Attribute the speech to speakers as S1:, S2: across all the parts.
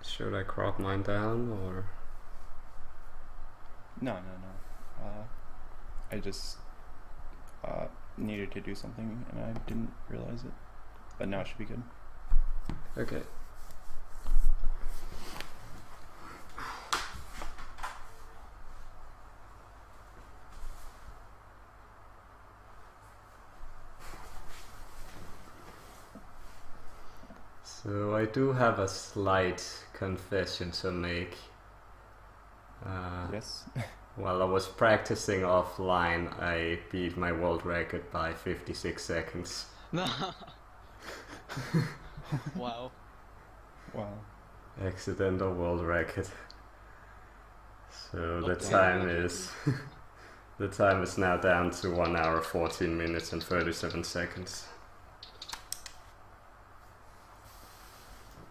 S1: Should I crop mine down or?
S2: No. I just needed to do something and I didn't realize it. But now it should be good.
S1: Okay. So I do have a slight confession to make.
S2: Yes.
S1: While I was practicing offline, I beat my world record by 56 seconds.
S3: No. Wow.
S2: Wow.
S1: Accidental world record. So the
S3: Okay.
S1: time is the time is now down to 1 hour 14 minutes and 37 seconds.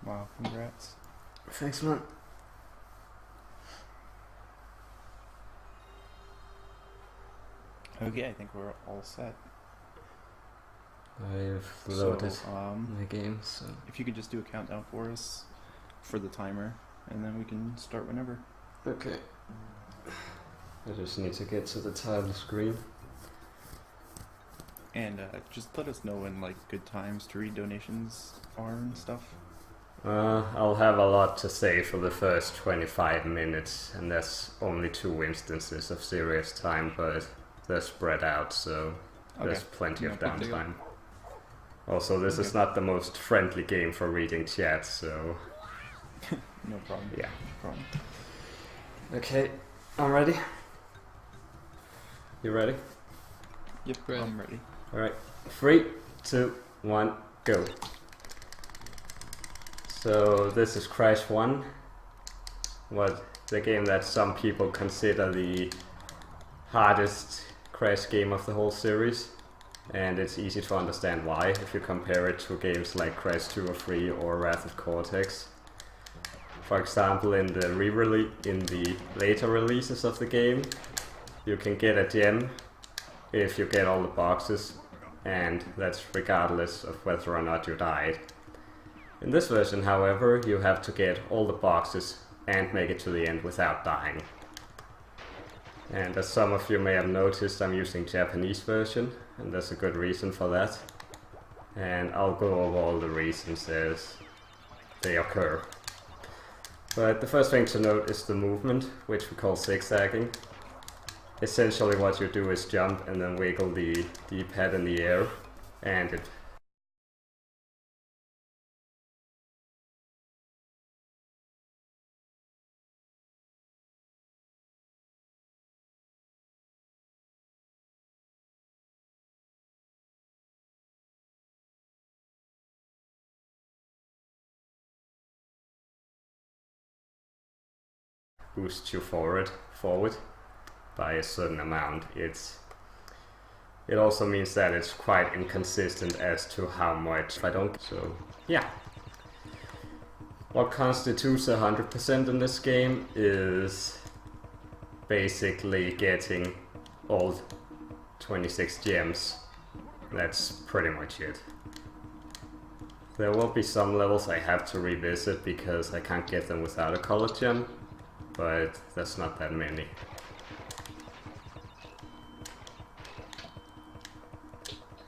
S2: Wow, congrats.
S1: Thanks, man.
S2: Okay, I think we're all set.
S1: I've loaded
S2: So,
S1: my game, so
S2: if you could just do a countdown for us for the timer, and then we can start whenever.
S1: okay. I just need to get to the title screen.
S2: And just let us know when like good times to read donations are and stuff.
S1: I'll have a lot to say for the first 25 minutes, and there's only 2 instances of serious time, but they're spread out, so there's plenty of
S3: No big deal.
S1: downtime. Also, this is not the most friendly game for reading chat, so
S2: No problem.
S1: yeah.
S2: No problem.
S1: Okay, I'm ready. You ready?
S2: Yep,
S3: Ready.
S2: I'm ready.
S1: Alright, 3, 2, 1, go. So this is Crash 1, the game that some people consider the hardest Crash game of the whole series, and it's easy to understand why if you compare it to games like Crash 2 or 3 or Wrath of Cortex. For example, in the later releases of the game, you can get a gem if you get all the boxes, and that's regardless of whether or not you died. In this version, however, you have to get all the boxes and make it to the end without dying. And as some of you may have noticed, I'm using Japanese version, and there's a good reason for that. And I'll go over all the reasons as they occur. But the first thing to note is the movement, which we call zigzagging. Essentially what you do is jump and then wiggle the D-pad in the air, and it boosts you forward by a certain amount. It also means that it's quite inconsistent as to how much I don't. So yeah. What constitutes 100% in this game is basically getting all 26 gems. That's pretty much it. There will be some levels I have to revisit because I can't get them without a color gem, but that's not that many.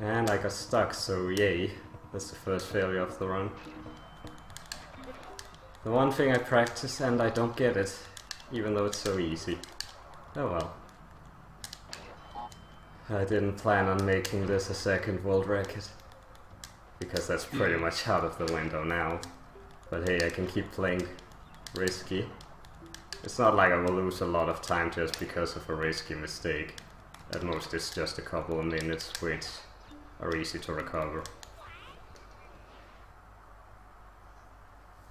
S1: And I got stuck, so yay. That's the first failure of the run. The one thing I practice and I don't get it, even though it's so easy. Oh well. I didn't plan on making this a second world record, because that's pretty much out of the window now. But hey, I can keep playing risky. It's not like I will lose a lot of time just because of a risky mistake. At most it's just a couple of minutes, which are easy to recover.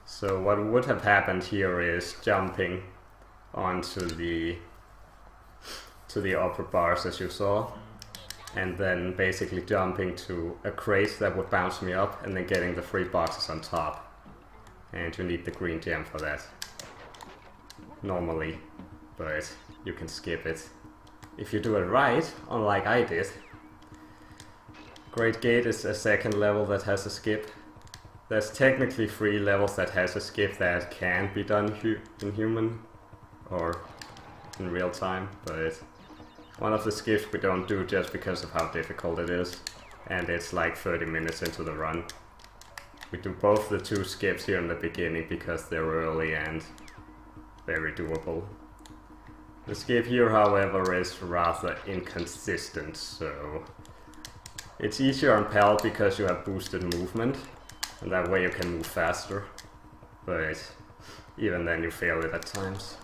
S1: So what would have happened here is jumping onto the upper bars as you saw, and then basically jumping to a crate that would bounce me up, and then getting the 3 boxes on top. And you need the green gem for that. Normally, but you can skip it if you do it right, unlike I did. Great Gate is a second level that has a skip, There's technically 3 levels that has a skip that can be done in human or in real time, but one of the skips we don't do just because of how difficult it is, and it's like 30 minutes into the run. We do both the 2 skips here in the beginning because they're early and very doable. The skip here, however, is rather inconsistent, so it's easier on PAL because you have boosted movement, and that way you can move faster, but even then you fail it at times.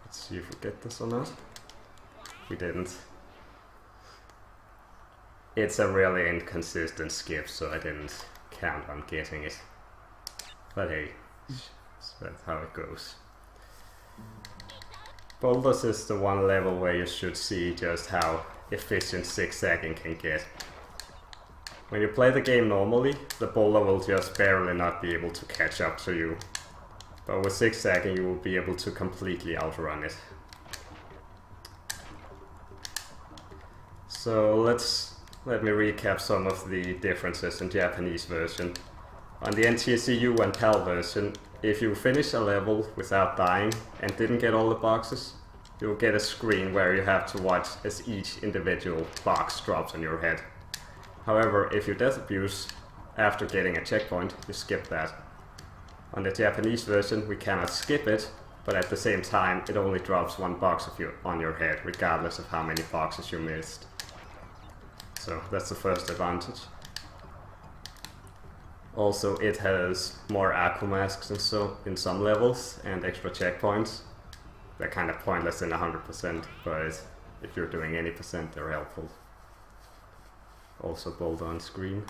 S1: Let's see if we get this or not. We didn't. It's a really inconsistent skip, so I didn't count on getting it. But hey, so that's how it goes. Boulders is the one level where you should see just how efficient zigzagging can get. When you play the game normally, the boulder will just barely not be able to catch up to you. But with zigzagging you will be able to completely outrun it. So let me recap some of the differences in Japanese version. On the NTSCU and PAL version, if you finish a level without dying and didn't get all the boxes, you'll get a screen where you have to watch as each individual box drops on your head. However, if you death abuse after getting a checkpoint, you skip that. On the Japanese version, we cannot skip it, but at the same time it only drops 1 box on your head, regardless of how many boxes you missed. So that's the first advantage. Also, it has more aqua masks in some levels and extra checkpoints. They're kind of pointless in 100%, but if you're doing any percent, they're helpful. Also bold on screen.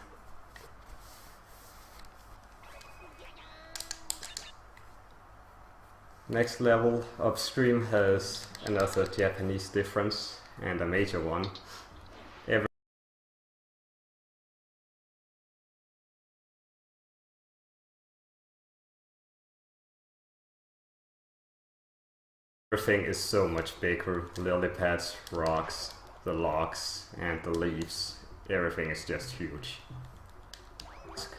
S1: Next level, Upstream, has another Japanese difference, and a major one. Everything is so much bigger. Lily pads, rocks, the logs, and the leaves. Everything is just huge.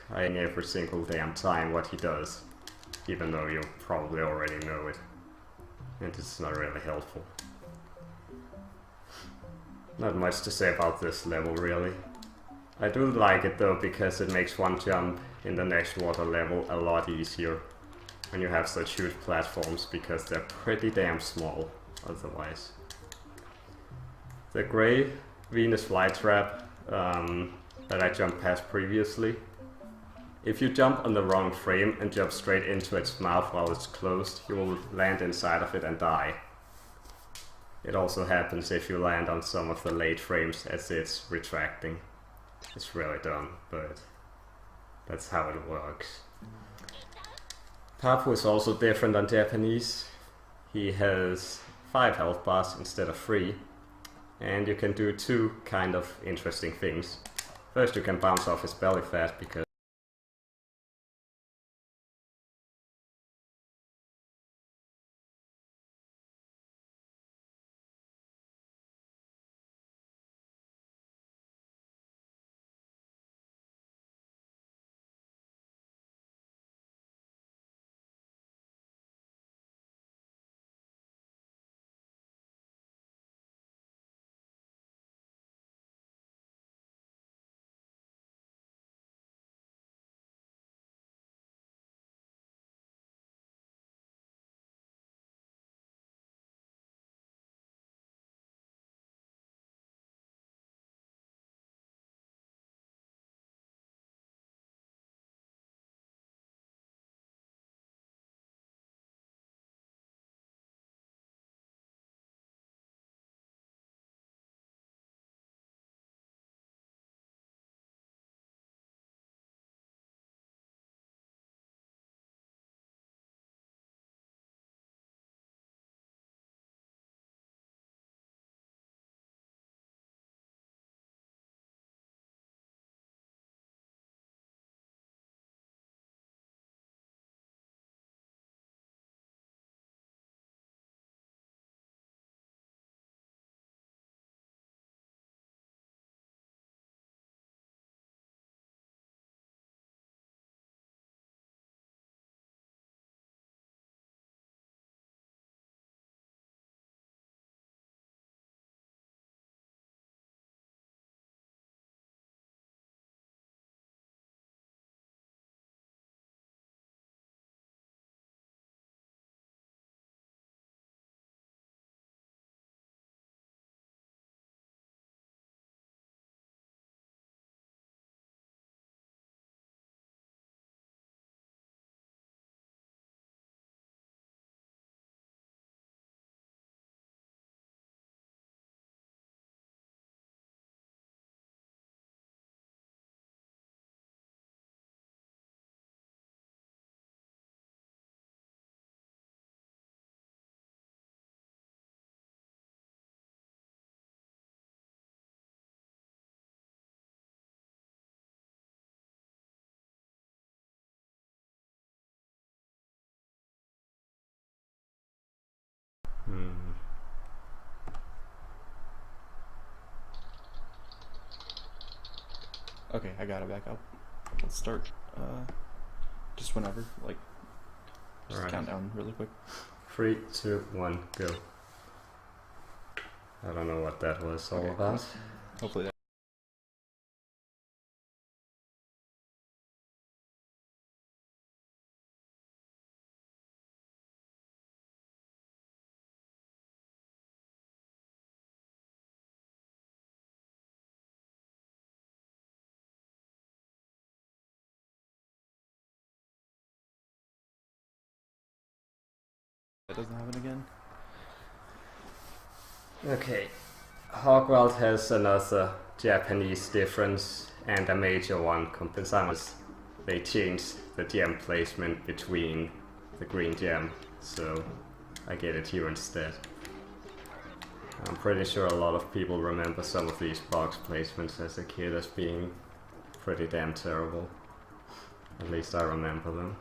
S1: I know every single damn time what he does, even though you probably already know it. And it's not really helpful. Not much to say about this level, really. I do like it though, because it makes one jump in the next water level a lot easier when you have such huge platforms, because they're pretty damn small otherwise. The grey Venus flytrap that I jumped past previously, if you jump on the wrong frame and jump straight into its mouth while it's closed, you will land inside of it and die. It also happens if you land on some of the late frames as it's retracting. It's really dumb, but that's how it works. Papu is also different on Japanese. He has 5 health bars instead of 3, and you can do 2 kind of interesting things. First, you can bounce off his belly fat because
S2: Okay, I got it back up. Let's start. Just whenever, like, just
S1: Alright.
S2: count down really quick.
S1: 3, 2, 1, go. I don't know what that was all
S2: Okay.
S1: about.
S2: Hopefully that. That doesn't happen again.
S1: Okay, Hogwarts has another Japanese difference and a major one compared to they changed the gem placement between the green gem, so I get it here instead. I'm pretty sure a lot of people remember some of these box placements as a kid as being pretty damn terrible. At least I remember them.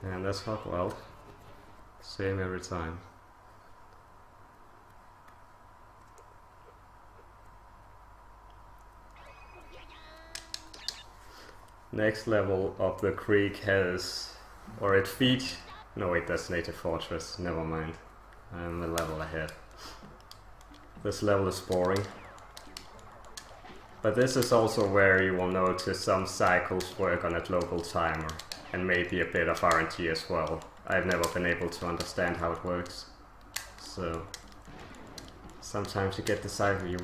S1: And that's Hogwarts. Same every time. Next level of the creek has, or it feeds, no wait, that's Native Fortress, never mind. I'm a level ahead. This level is boring. But this is also where you will notice some cycles work on a global timer, and maybe a bit of RNG as well. I've never been able to understand how it works. So, sometimes you get the cycle you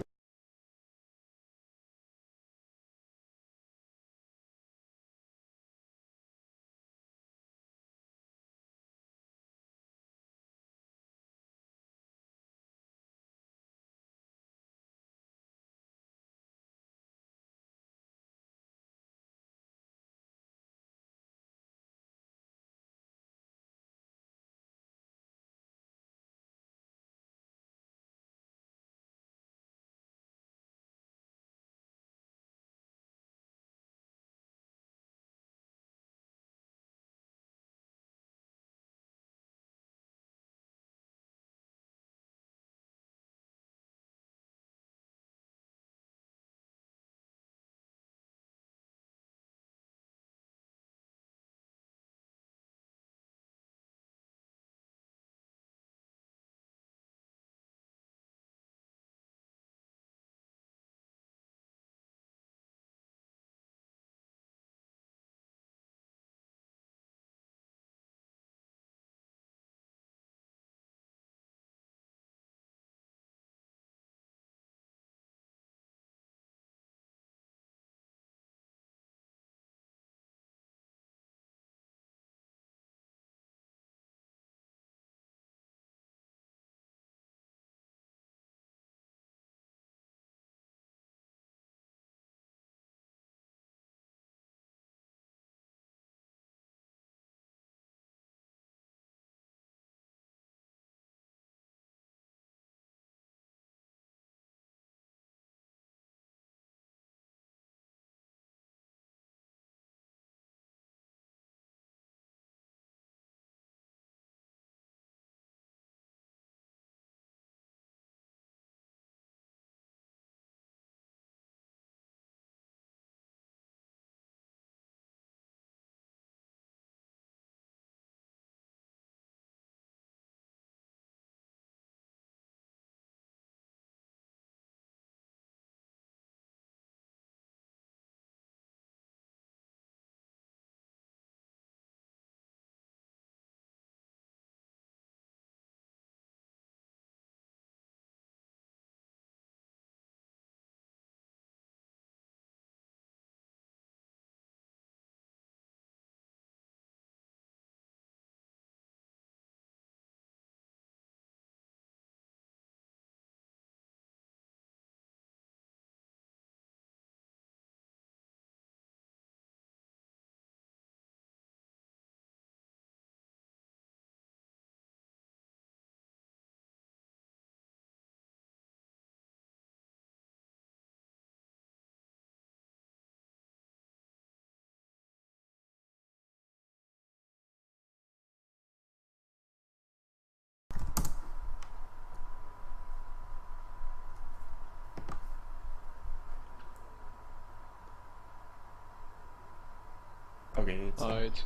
S2: Okay, it's
S3: Alright.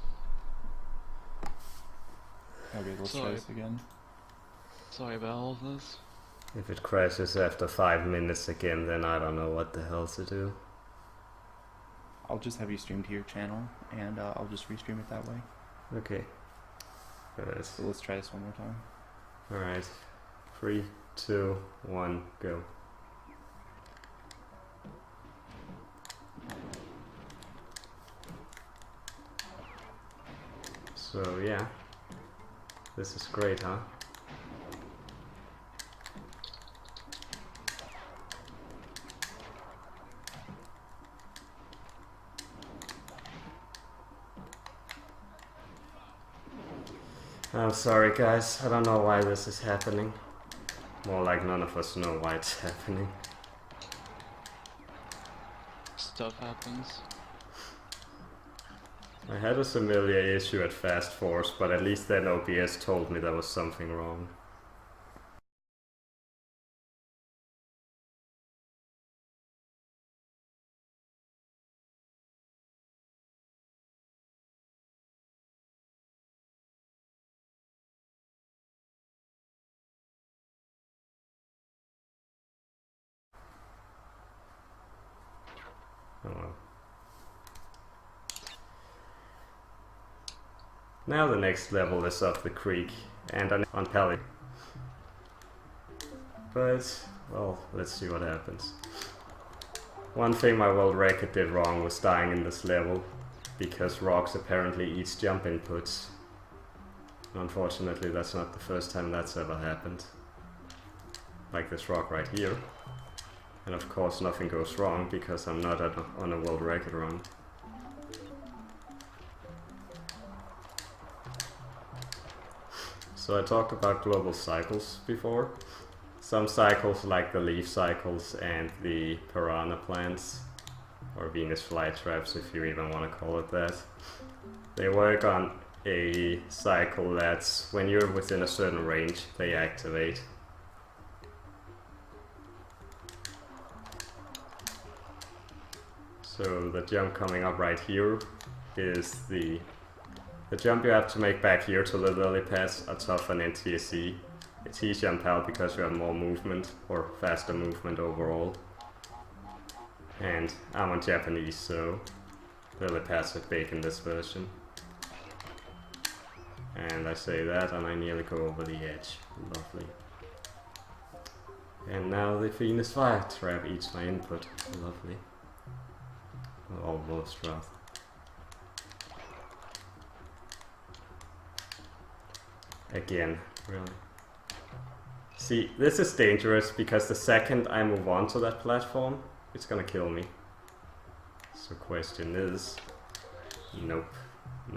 S2: okay. Let's try
S3: Sorry.
S2: this again.
S3: Sorry about all of this.
S1: If it crashes after 5 minutes again, then I don't know what the hell to do.
S2: I'll just have you stream to your channel, and I'll just restream it that way.
S1: Okay. Alright.
S2: So let's try this one more time.
S1: Alright. 3, 2, 1, go. So yeah. This is great, huh? I'm sorry guys, I don't know why this is happening. More like none of us know why it's happening.
S3: Stuff happens.
S1: I had a similar issue at Fast Force, but at least then OBS told me there was something wrong. Oh well. Now the next level is up the creek and on Pally. But, well, let's see what happens. One thing my world record did wrong was dying in this level, because rocks apparently eats jump inputs. Unfortunately, that's not the first time that's ever happened. Like this rock right here. And of course nothing goes wrong, because I'm not on a world record run. So I talked about global cycles before. Some cycles, like the leaf cycles and the piranha plants, or Venus flytraps if you even want to call it that, they work on a cycle that's when you're within a certain range, they activate. So the jump coming up right here is the jump you have to make back here to the lily pads are tougher than NTSC. It's easier on PAL because you have more movement, or faster movement overall. And I'm on Japanese, so lily pads are big in this version. And I say that and I nearly go over the edge. Lovely. And now the Venus flytrap eats my input. Lovely. Almost, rather. Again, really. See, this is dangerous because the second I move on to that platform, it's gonna kill me. So question is... Nope.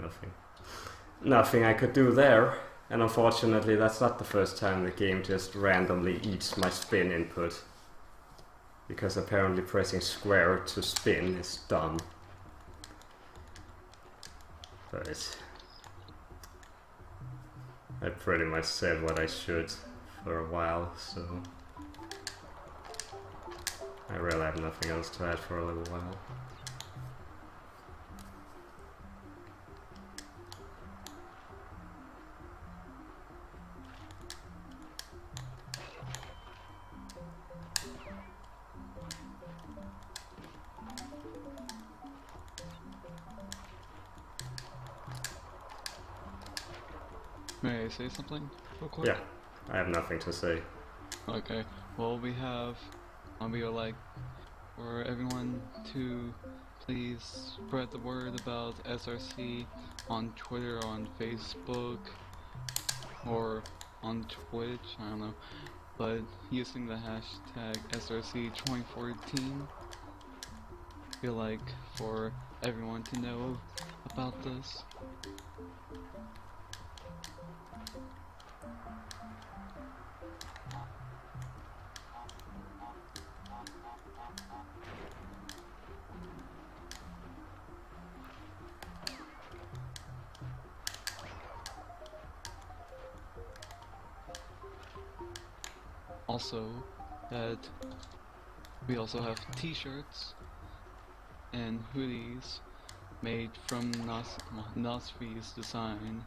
S1: Nothing. Nothing I could do there. And unfortunately that's not the first time the game just randomly eats my spin input. Because apparently pressing square to spin is dumb. But I pretty much said what I should for a while, so I really have nothing else to add for a little while.
S3: May I say something real quick?
S1: Yeah, I have nothing to say.
S3: Okay. Well, we would like for everyone to please spread the word about SRC on Twitter, on Facebook, or on Twitch, I don't know, but using the hashtag SRC2014. Feel like for everyone to know about this. Also, that we also have t-shirts and hoodies made from Nosfi's design,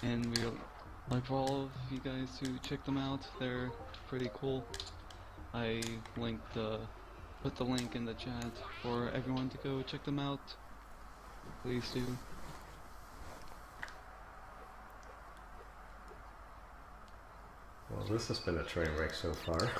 S3: and we like for all of you guys to check them out. They're pretty cool. I put the link in the chat for everyone to go check them out. Please do.
S1: Well, this has been a train wreck so far.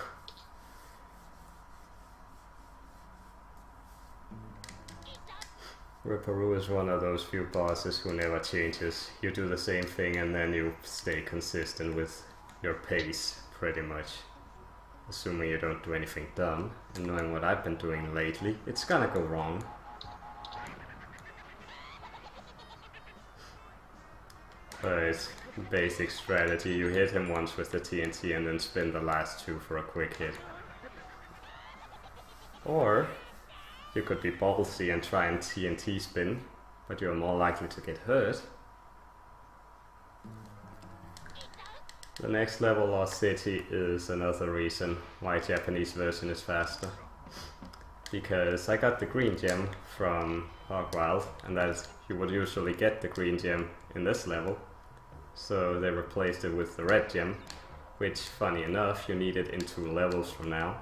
S1: Ripperoo is one of those few bosses who never changes. You do the same thing and then you stay consistent with your pace, pretty much. Assuming you don't do anything dumb, and knowing what I've been doing lately, it's gonna go wrong. But basic strategy, you hit him once with the TNT and then spin the last two for a quick hit. Or you could be ballsy and try and TNT spin, but you're more likely to get hurt. The next level, Lost City, is another reason why Japanese version is faster. Because I got the green gem from Hogwild, and that is, you would usually get the green gem in this level. So they replaced it with the red gem, which, funny enough, you need it in 2 levels from now.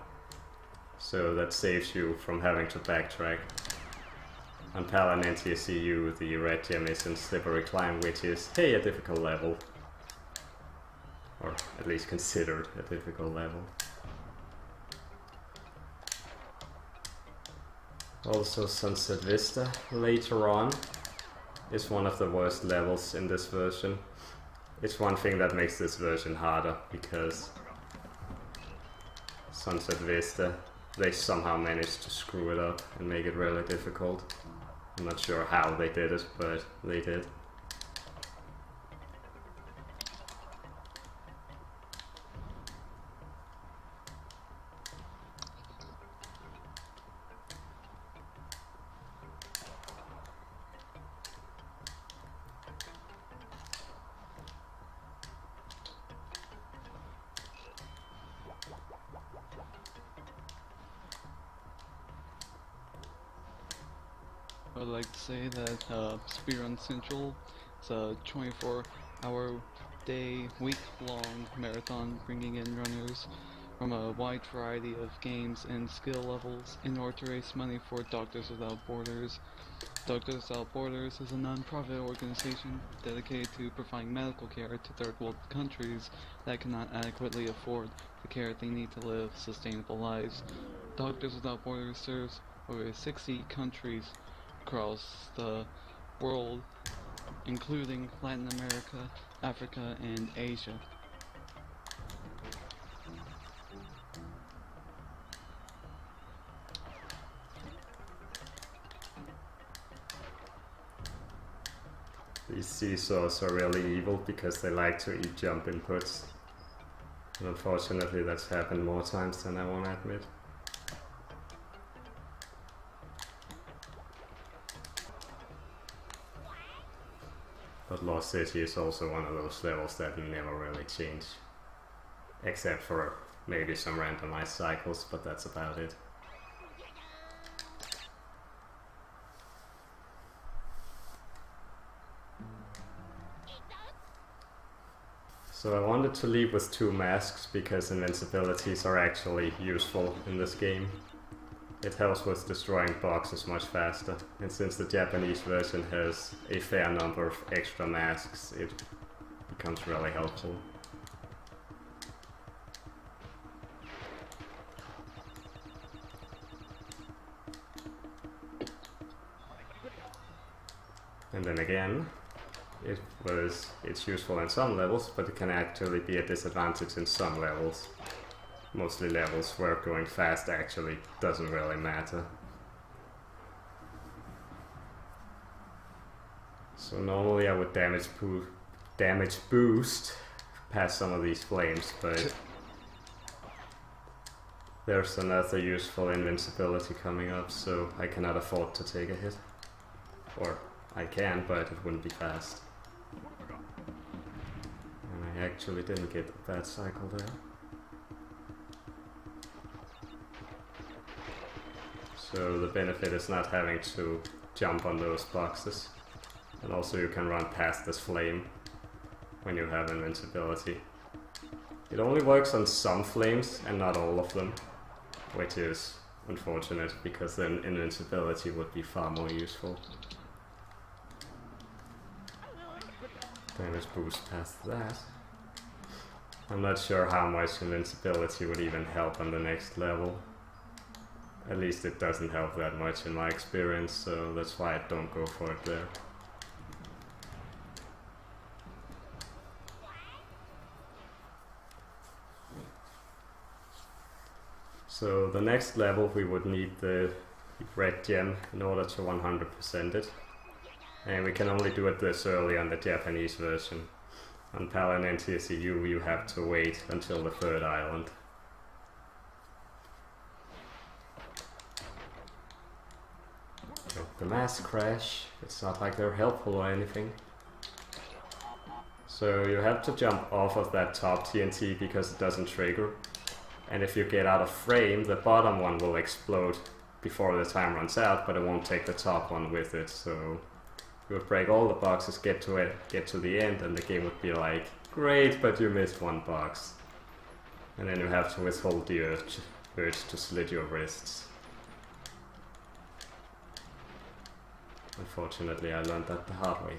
S1: So that saves you from having to backtrack. On Paladin NTSCU, the red gem is in Slippery Climb, which is, hey, a difficult level. Or at least considered a difficult level. Also, Sunset Vista later on is one of the worst levels in this version. It's one thing that makes this version harder, because Sunset Vista, they somehow managed to screw it up and make it really difficult. I'm not sure how they did it, but they did.
S3: I'd like to say that SpeedRunsCentral is a 24-hour day, week-long marathon bringing in runners from a wide variety of games and skill levels in order to raise money for Doctors Without Borders. Doctors Without Borders is a non-profit organization dedicated to providing medical care to third world countries that cannot adequately afford the care they need to live sustainable lives. Doctors Without Borders serves over 60 countries across the world, including Latin America, Africa, and Asia.
S1: These seesaws are really evil because they like to eat jump inputs. And unfortunately that's happened more times than I want to admit. But Lost City is also one of those levels that never really change. Except for maybe some randomized cycles, but that's about it. So I wanted to leave with 2 masks because invincibilities are actually useful in this game. It helps with destroying boxes much faster, and since the Japanese version has a fair number of extra masks, it becomes really helpful. And then again, it's useful in some levels, but it can actually be a disadvantage in some levels. Mostly levels where going fast actually doesn't really matter. So normally I would damage boost past some of these flames, but there's another useful invincibility coming up, so I cannot afford to take a hit. Or I can, but it wouldn't be fast. And I actually didn't get a bad cycle there. So the benefit is not having to jump on those boxes. And also you can run past this flame when you have invincibility. It only works on some flames and not all of them, which is unfortunate because then invincibility would be far more useful. Damage boost past that. I'm not sure how much invincibility would even help on the next level. At least it doesn't help that much in my experience, so that's why I don't go for it there. So the next level we would need the red gem in order to 100% it. And we can only do it this early on the Japanese version. On PAL and NTSCU you have to wait until the third island. The mass crash, it's not like they're helpful or anything. So you have to jump off of that top TNT because it doesn't trigger. And if you get out of frame, the bottom one will explode before the time runs out, but it won't take the top one with it. So you would break all the boxes, get to the end, and the game would be like, great, but you missed one box. And then you have to withhold the urge to slit your wrists. Unfortunately, I learned that the hard way.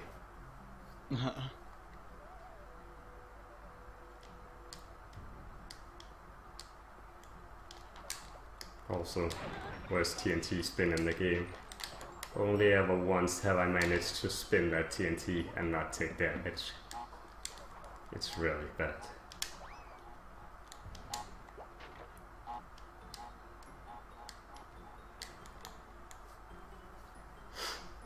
S1: Also, worst TNT spin in the game. Only ever once have I managed to spin that TNT and not take damage. It's really bad.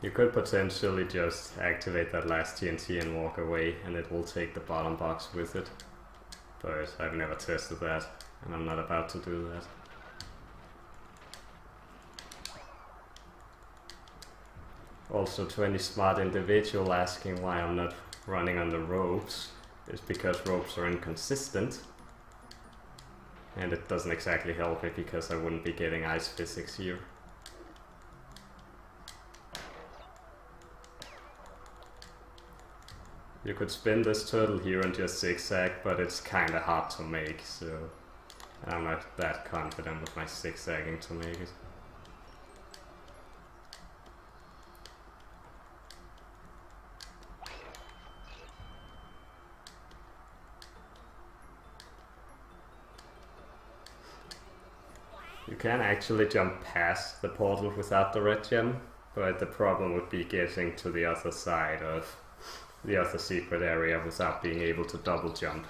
S1: You could potentially just activate that last TNT and walk away, and it will take the bottom box with it. But I've never tested that, and I'm not about to do that. Also, to any smart individual asking why I'm not running on the ropes, is because ropes are inconsistent. And it doesn't exactly help me because I wouldn't be getting ice physics here. You could spin this turtle here and just zigzag, but it's kinda hard to make, so I'm not that confident with my zigzagging to make it. You can actually jump past the portal without the red gem, but the problem would be getting to the other side of the other secret area without being able to double jump.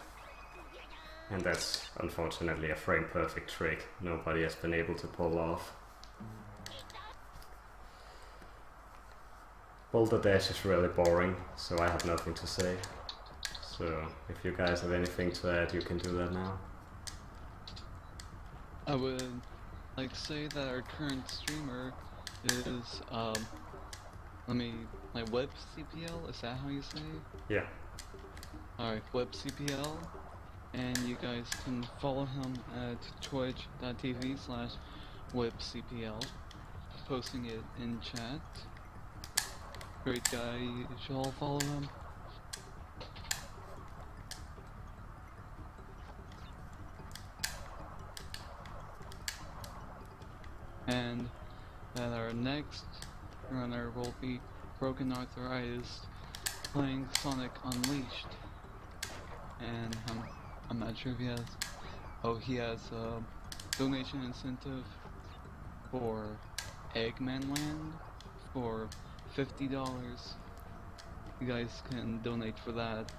S1: And that's unfortunately a frame perfect trick nobody has been able to pull off. Boulder Dash is really boring, so I have nothing to say. So if you guys have anything to add, you can do that now.
S3: I would like to say that our current streamer is WHiPCPL, is that how you say it?
S1: Yeah.
S3: Alright, WHiPCPL, and you guys can follow him at twitch.tv/WhipCPL, posting it in chat. Great guy, you should all follow him. And that our next runner will be Broken Arthritis playing Sonic Unleashed. And I'm not sure if he has... Oh, he has a donation incentive for Eggman Land for $50. You guys can donate for that.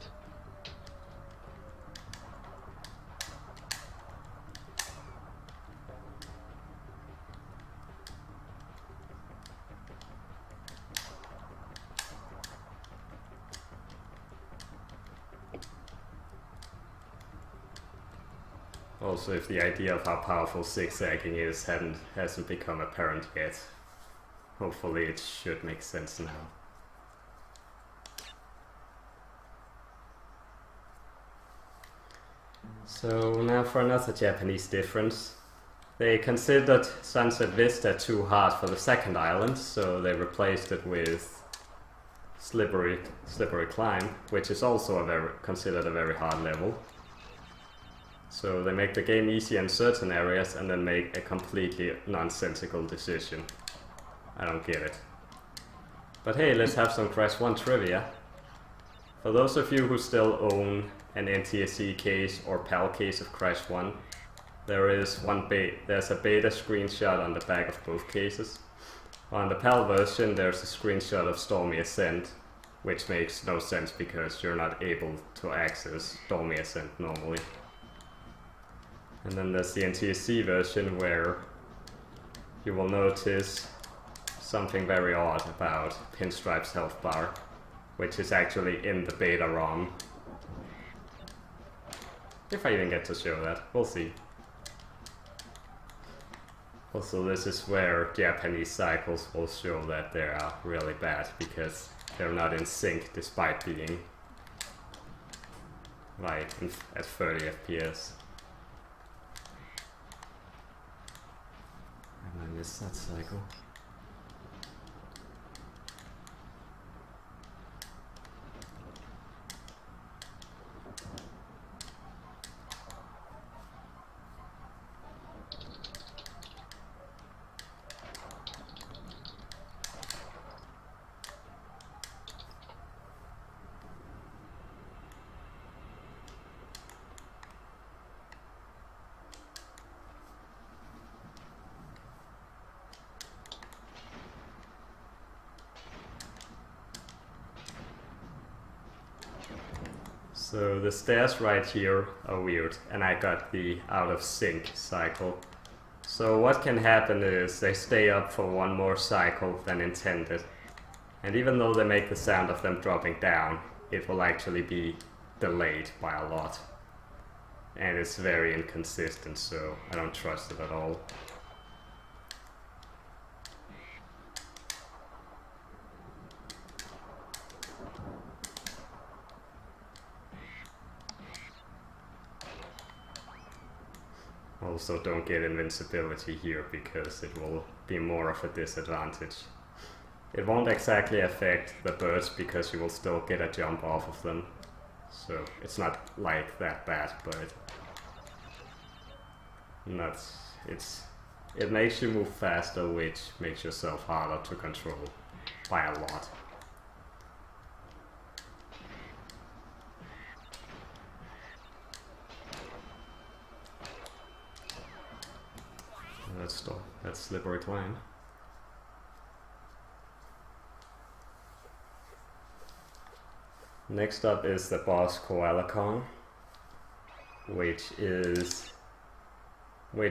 S1: Also, if the idea of how powerful zigzagging is hasn't become apparent yet, hopefully it should make sense now. So now for another Japanese difference. They considered Sunset Vista too hard for the second island, so they replaced it with Slippery Climb, which is also considered a very hard level. So they make the game easy in certain areas and then make a completely nonsensical decision. I don't get it. But hey, let's have some Crash 1 trivia. For those of you who still own an NTSC case or PAL case of Crash 1, there's a beta screenshot on the back of both cases. On the PAL version there's a screenshot of Stormy Ascent, which makes no sense because you're not able to access Stormy Ascent normally. And then there's the NTSC version where you will notice something very odd about Pinstripe's health bar, which is actually in the beta ROM. If I even get to show that, we'll see. Also, this is where Japanese cycles will show that they are really bad because they're not in sync despite being like at 30 FPS. And I missed that cycle. So the stairs right here are weird, and I got the out of sync cycle. So what can happen is they stay up for one more cycle than intended. And even though they make the sound of them dropping down, it will actually be delayed by a lot. And it's very inconsistent, so I don't trust it at all. Also, don't get invincibility here because it will be more of a disadvantage. It won't exactly affect the birds because you will still get a jump off of them. So it's not like that bad, but it makes you move faster, which makes yourself harder to control by a lot. That's Slippery Climb. Next up is the boss Koala Kong, which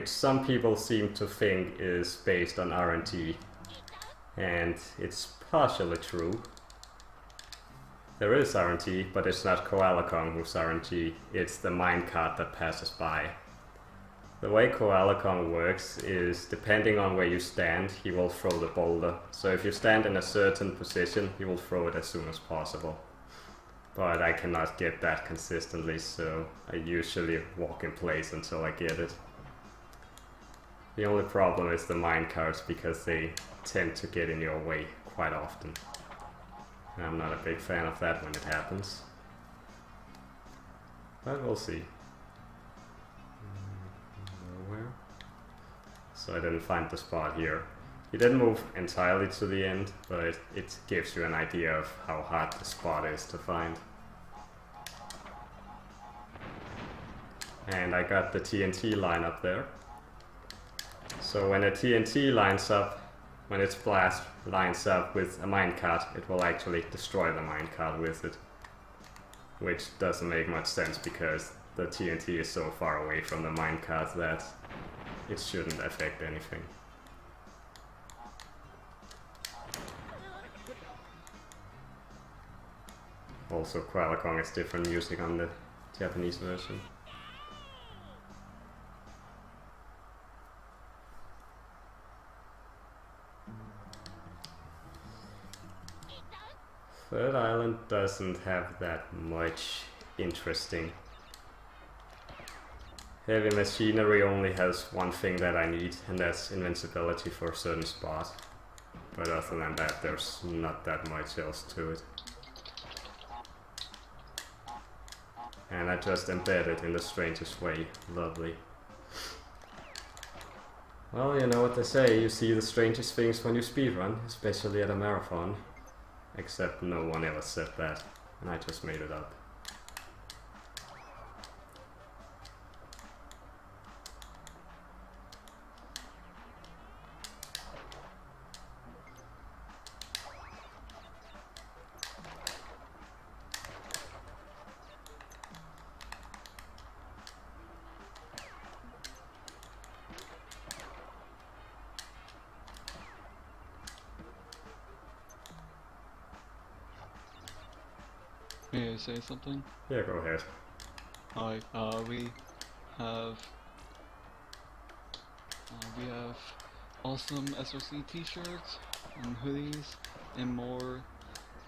S1: some people seem to think is based on RNG, and it's partially true. There is RNG, but it's not Koala Kong who's RNG, it's the minecart that passes by. The way Koala Kong works is, depending on where you stand, he will throw the boulder. So if you stand in a certain position, he will throw it as soon as possible. But I cannot get that consistently, so I usually walk in place until I get it. The only problem is the minecarts, because they tend to get in your way quite often. And I'm not a big fan of that when it happens. But we'll see. Nowhere. So I didn't find the spot here. He didn't move entirely to the end, but it gives you an idea of how hard the spot is to find. And I got the TNT line up there. So when a TNT lines up, when its blast lines up with a minecart, it will actually destroy the minecart with it. Which doesn't make much sense because the TNT is so far away from the minecart that it shouldn't affect anything. Also, Koala Kong is different music on the Japanese version. Third Island doesn't have that much interesting Heavy machinery only has one thing that I need, and that's invincibility for a certain spot. But other than that, there's not that much else to it. And I just embed it in the strangest way. Lovely. Well, you know what they say, you see the strangest things when you speedrun, especially at a marathon. Except no one ever said that, and I just made it up.
S3: May I say something?
S1: Yeah, go ahead.
S3: Alright, we have awesome SRC t-shirts and hoodies and more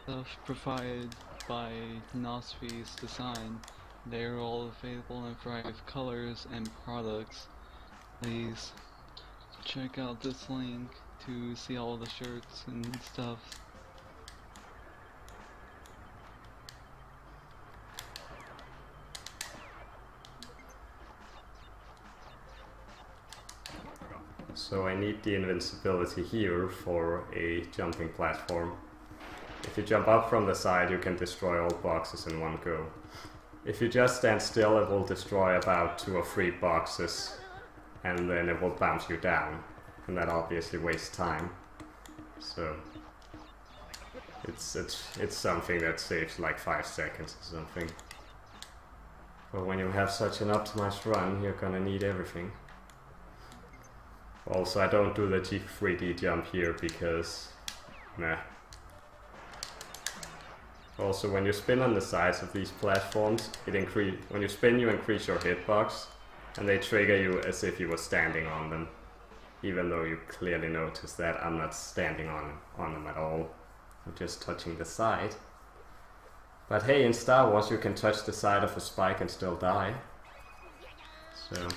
S3: stuff provided by Nosfi's Design. They're all available in a variety of colors and products. Please check out this link to see all the shirts and stuff.
S1: So I need the invincibility here for a jumping platform. If you jump up from the side, you can destroy all boxes in one go. If you just stand still, it will destroy about 2 or 3 boxes, and then it will bounce you down, and that obviously wastes time. So it's something that saves like 5 seconds or something. But when you have such an optimized run, you're gonna need everything. Also, I don't do the G3D jump here because, meh. Also, when you spin on the sides of these platforms, when you spin, you increase your hitbox, and they trigger you as if you were standing on them. Even though you clearly notice that I'm not standing on them at all. I'm just touching the side. But hey, in Star Wars you can touch the side of a spike and still die. So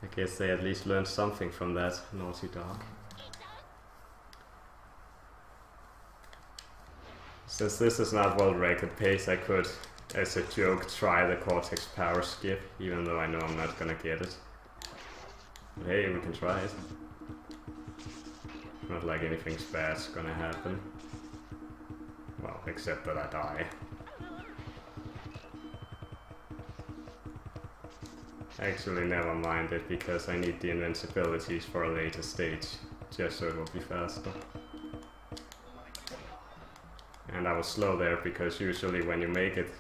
S1: I guess they at least learned something from that, Naughty Dog. Since this is not world record pace, I could, as a joke, try the Cortex power skip, even though I know I'm not gonna get it. But hey, we can try it. Not like anything bad's gonna happen. Well, except that I die. Actually, never mind it, because I need the invincibilities for a later stage, just so it will be faster. And I was slow there, because usually when you make it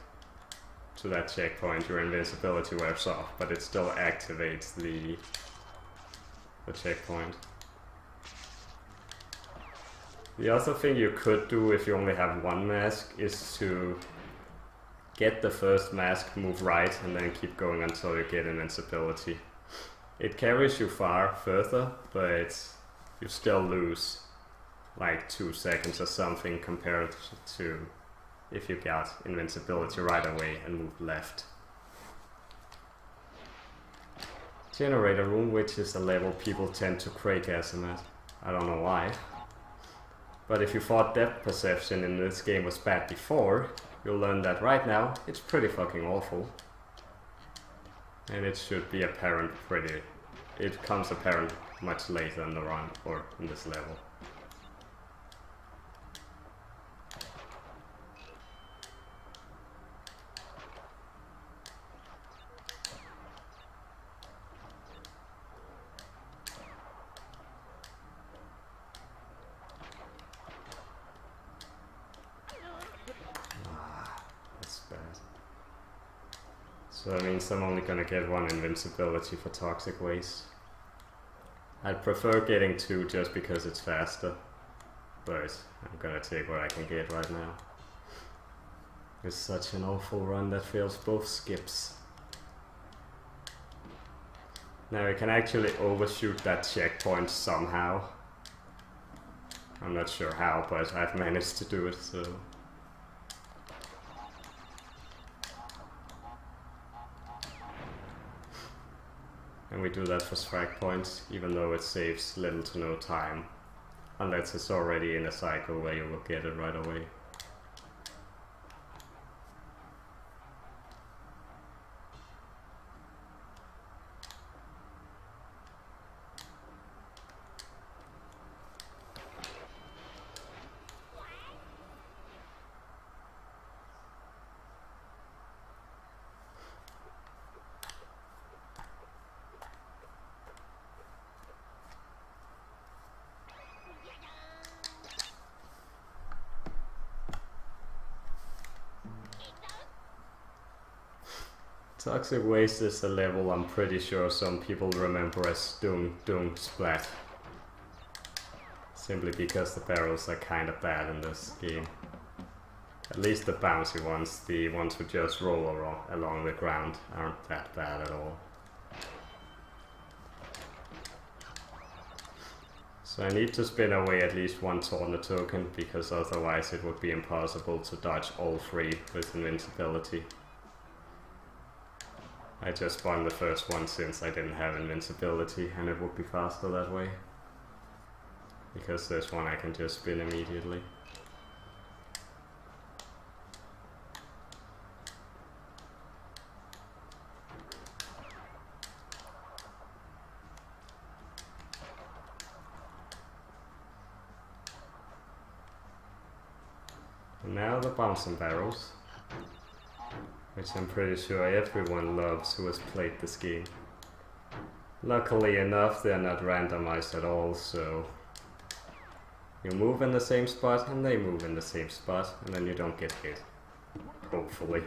S1: to that checkpoint, your invincibility wears off, but it still activates the checkpoint. The other thing you could do if you only have one mask is to get the first mask, move right, and then keep going until you get invincibility. It carries you further, but you still lose like 2 seconds or something compared to if you got invincibility right away and moved left. Generator room, which is a level people tend to crate-gasm at. I don't know why. But if you thought depth perception in this game was bad before, you'll learn that right now it's pretty fucking awful. And it should be apparent it comes apparent much later in the run, or in this level. So that means I'm only gonna get 1 invincibility for toxic waste. I'd prefer getting 2 just because it's faster, but I'm gonna take what I can get right now. It's such an awful run that fails both skips. Now we can actually overshoot that checkpoint somehow. I'm not sure how, but I've managed to do it, so... And we do that for strike points, even though it saves little to no time. Unless it's already in a cycle where you will get it right away. Toxic Waste is a level I'm pretty sure some people remember as Doom Splat. Simply because the barrels are kinda bad in this game. At least the bouncy ones, the ones who just roll along the ground, aren't that bad at all. So I need to spin away at least one Torna token, because otherwise it would be impossible to dodge all three with invincibility. I just spun the first one since I didn't have invincibility, and it would be faster that way. Because this one I can just spin immediately. And now the bouncing barrels, which I'm pretty sure everyone loves who has played this game. Luckily enough, they're not randomized at all, so you move in the same spot and they move in the same spot, and then you don't get hit. Hopefully.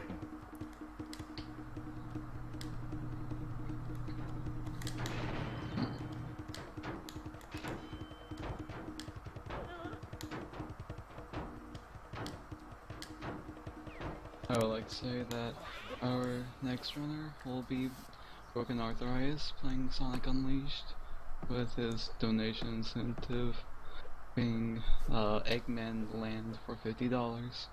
S3: I would like to say that our next runner will be Broken Arthritis playing Sonic Unleashed, with his donation incentive being Eggman Land for $50.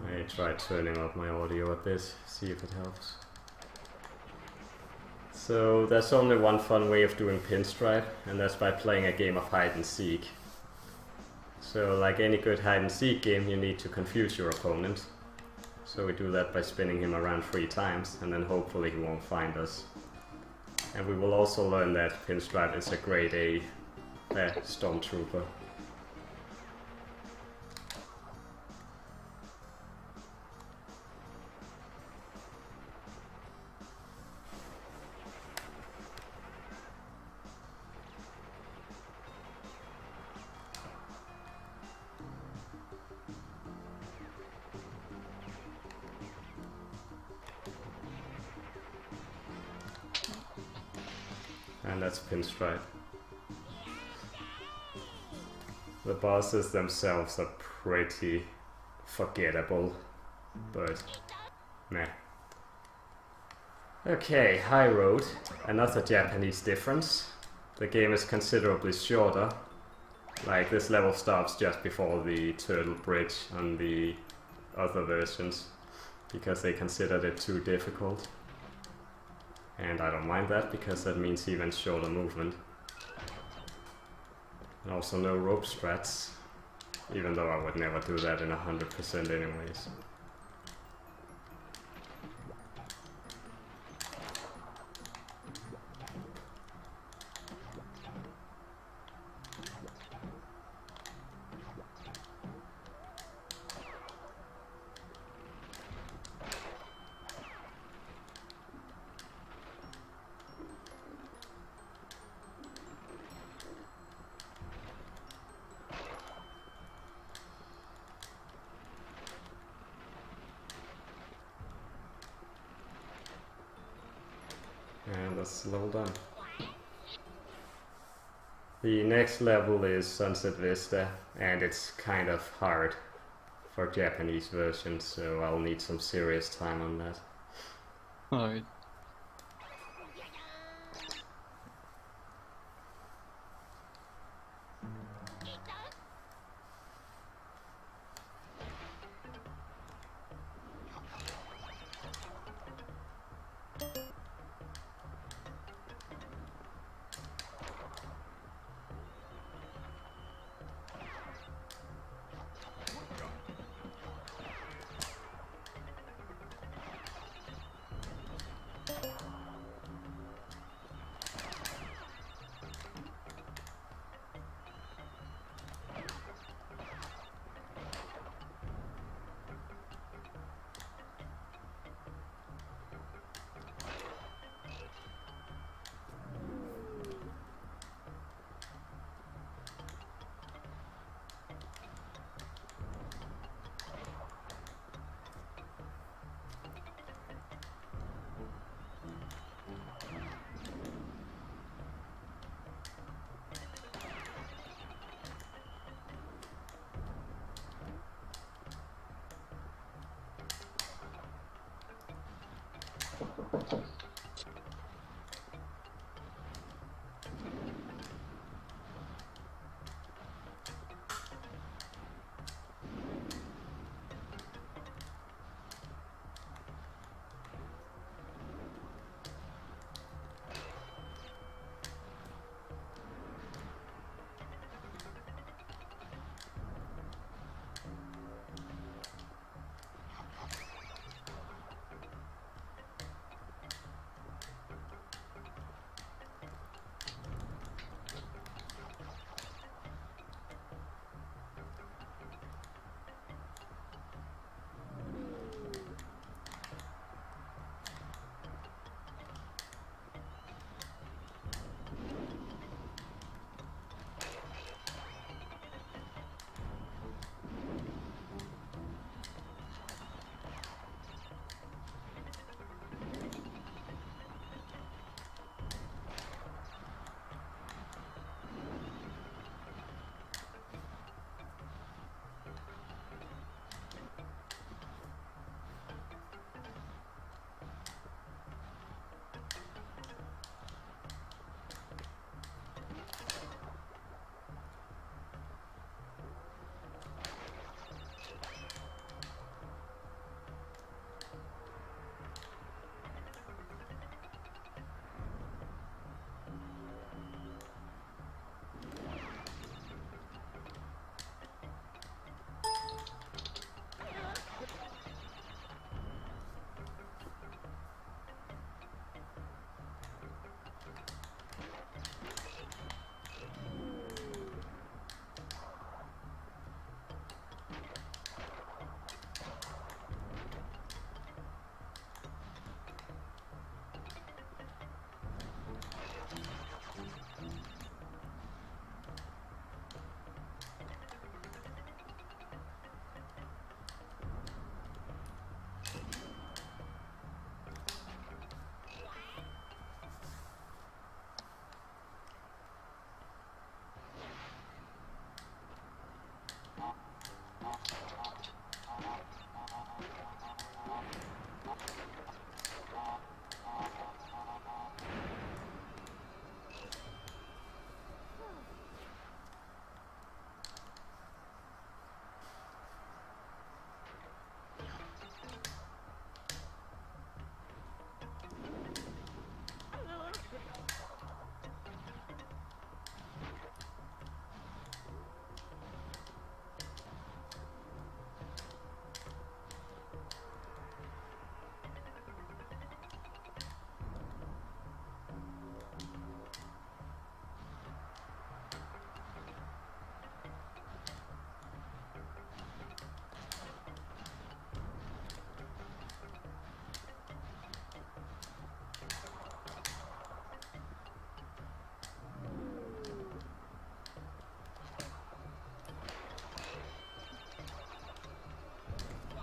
S1: I tried turning up my audio a bit, see if it helps. So there's only one fun way of doing pinstripe, and that's by playing a game of hide and seek. So like any good hide and seek game, you need to confuse your opponent. So we do that by spinning him around 3 times, and then hopefully he won't find us. And we will also learn that pinstripe is a grade A stormtrooper. And that's pinstripe. The bosses themselves are pretty forgettable, but meh. Okay, High Road, another Japanese difference. The game is considerably shorter. Like, this level starts just before the Turtle Bridge on the other versions, because they considered it too difficult. And I don't mind that, because that means even shorter movement. And also no rope strats, even though I would never do that in 100% anyways. And that's level done. The next level is Sunset Vista, and it's kind of hard for Japanese version, so I'll need some serious time on that.
S3: Alright.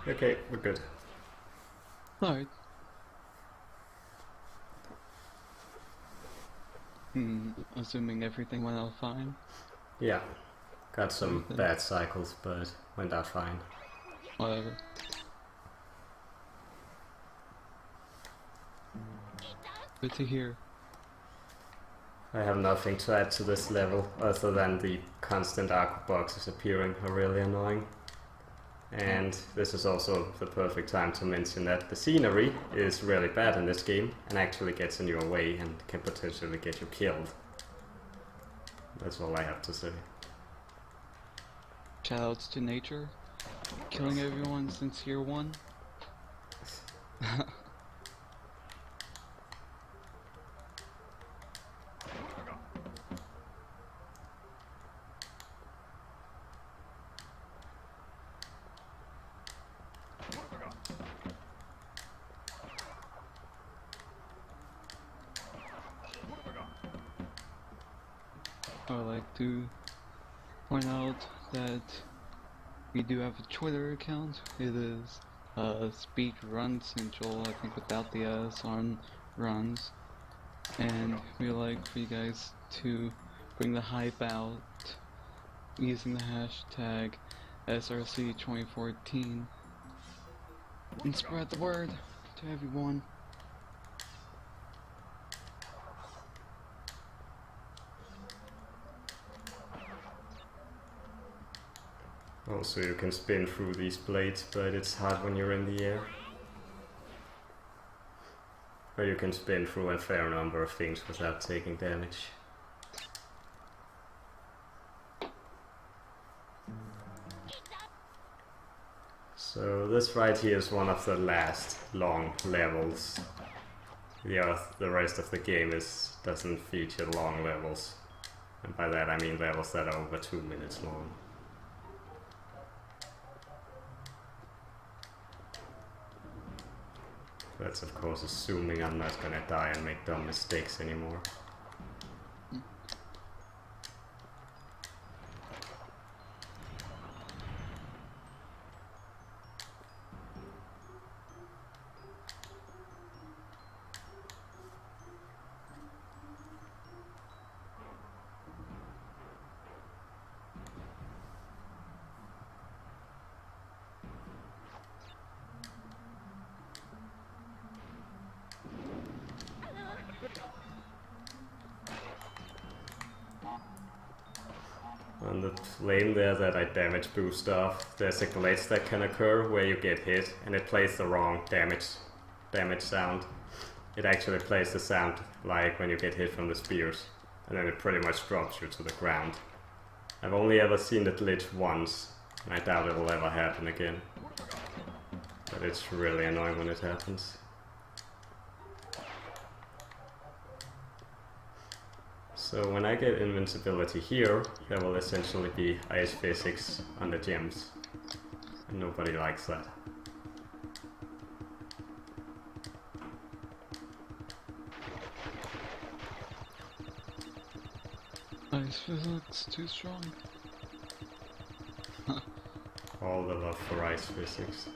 S1: Okay, we're good.
S3: Alright. Assuming everything went out fine.
S1: Yeah, got some
S3: Everything.
S1: bad cycles, but went out fine.
S3: Whatever. Good to hear.
S1: I have nothing to add to this level other than the constant aqua boxes appearing are really annoying. And this is also the perfect time to mention that the scenery is really bad in this game and actually gets in your way and can potentially get you killed. That's all I have to say.
S3: Shoutouts to nature. Killing everyone since year one. I would like to point out that we do have a Twitter account. It is SpeedRunsCentral, I think without the S on runs. And we would like for you guys to bring the hype out using the hashtag SRC2014 and spread the word to everyone.
S1: Also, you can spin through these blades, but it's hard when you're in the air. Or you can spin through a fair number of things without taking damage. So this right here is one of the last long levels. The rest of the game doesn't feature long levels. And by that I mean levels that are over 2 minutes long. That's of course assuming I'm not gonna die and make dumb mistakes anymore. On the flame there that I damage boost off, there's a glitch that can occur where you get hit and it plays the wrong damage sound. It actually plays the sound like when you get hit from the spears, and then it pretty much drops you to the ground. I've only ever seen the glitch once, and I doubt it'll ever happen again. But it's really annoying when it happens. So when I get invincibility here, there will essentially be ice physics on the gems. And nobody likes that.
S3: Ice physics too strong.
S1: All the love for ice physics.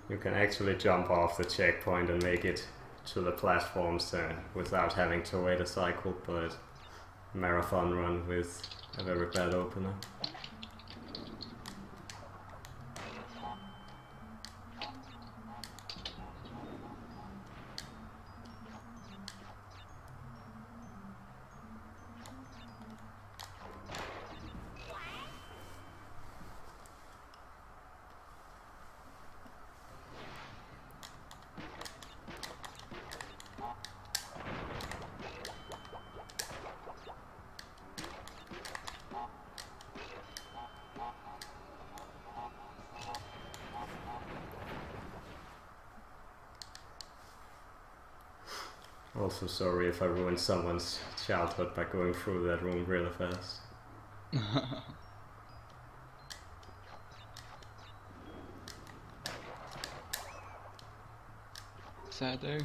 S1: You can actually jump off the checkpoint and make it to the platforms without having to wait a cycle, but marathon run with a very bad opener. Also sorry if I ruined someone's childhood by going through that room really fast.
S3: sad day.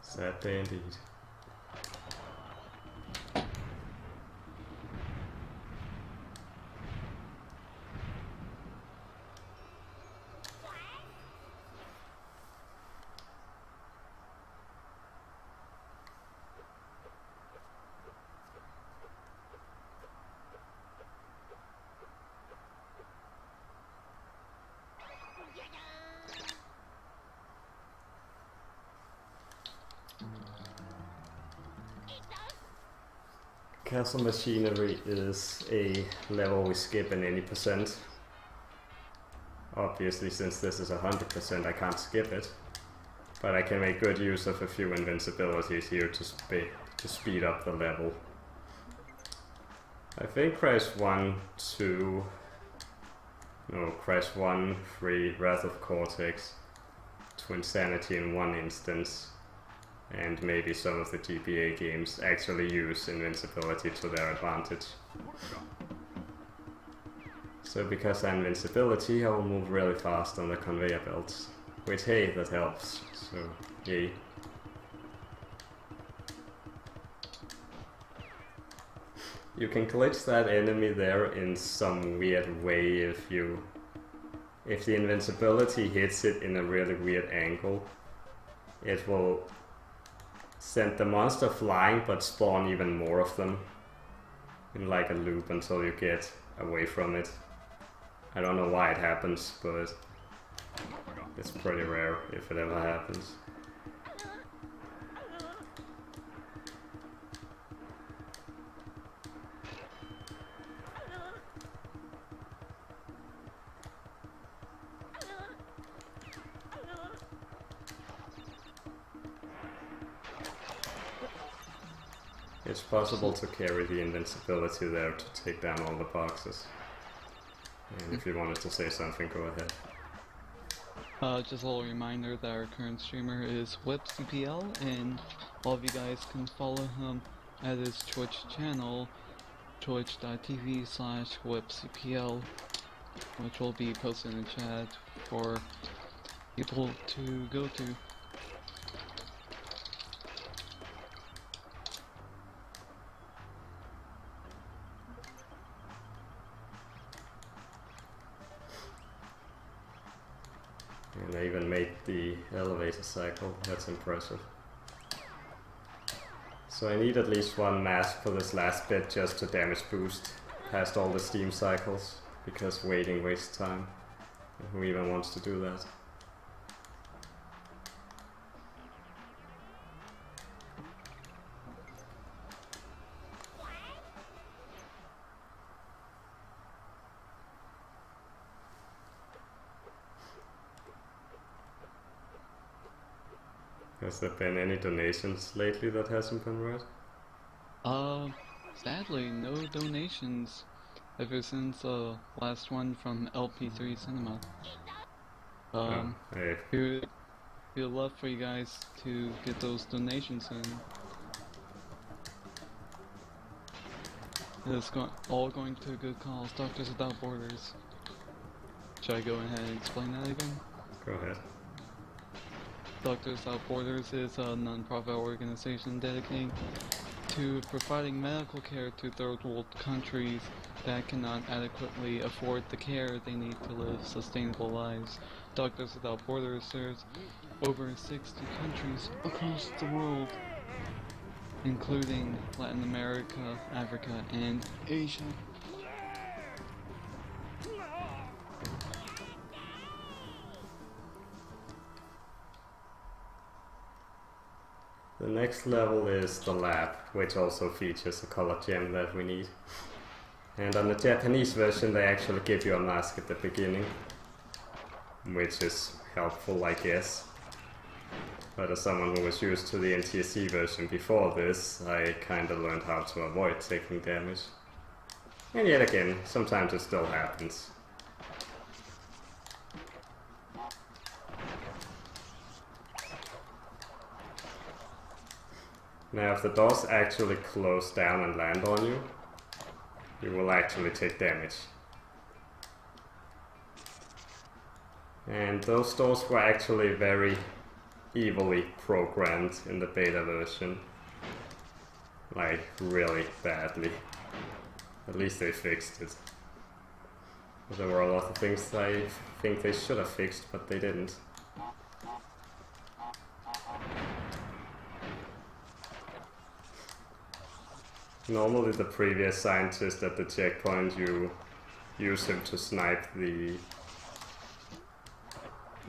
S1: Sad day indeed. Castle Machinery is a level we skip in any percent. Obviously, since this is 100%, I can't skip it. But I can make good use of a few invincibilities here to speed up the level. I think Crash 1, 2... No, Crash 1, 3, Wrath of Cortex, to Insanity in one instance, and maybe some of the GBA games actually use invincibility to their advantage. So because of invincibility, I will move really fast on the conveyor belts. Which, hey, that helps, so yay. You can glitch that enemy there in some weird way if the invincibility hits it in a really weird angle. It will send the monster flying but spawn even more of them in like a loop until you get away from it. I don't know why it happens, but it's pretty rare if it ever happens. It's possible to carry the invincibility there to take down all the boxes. And if you wanted to say something, go ahead.
S3: Just a little reminder that our current streamer is WHiPCPL, and all of you guys can follow him at his Twitch channel, twitch.tv/WHiPCPL, which will be posted in the chat for people to go to.
S1: And I even made the elevator cycle, that's impressive. So I need at least one mask for this last bit just to damage boost past all the steam cycles, because waiting wastes time. And who even wants to do that? Has there been any donations lately that hasn't been read?
S3: Sadly, no donations ever since the last one from LP3 Cinema.
S1: Hey.
S3: We'd love for you guys to get those donations in. It's all going to a good cause, Doctors Without Borders. Should I go ahead and explain that again?
S1: Go ahead.
S3: Doctors Without Borders is a non-profit organization dedicated to providing medical care to third world countries that cannot adequately afford the care they need to live sustainable lives. Doctors Without Borders serves over 60 countries across the world, including Latin America, Africa, and Asia.
S1: The next level is the lab, which also features a color gem that we need. And on the Japanese version they actually give you a mask at the beginning, which is helpful, I guess. But as someone who was used to the NTSC version before this, I kinda learned how to avoid taking damage. And yet again, sometimes it still happens. Now if the doors actually close down and land on you, you will actually take damage. And those doors were actually very evilly programmed in the beta version. Like, really badly. At least they fixed it. There were a lot of things I think they should have fixed, but they didn't. Normally the previous scientist at the checkpoint, you use him to snipe the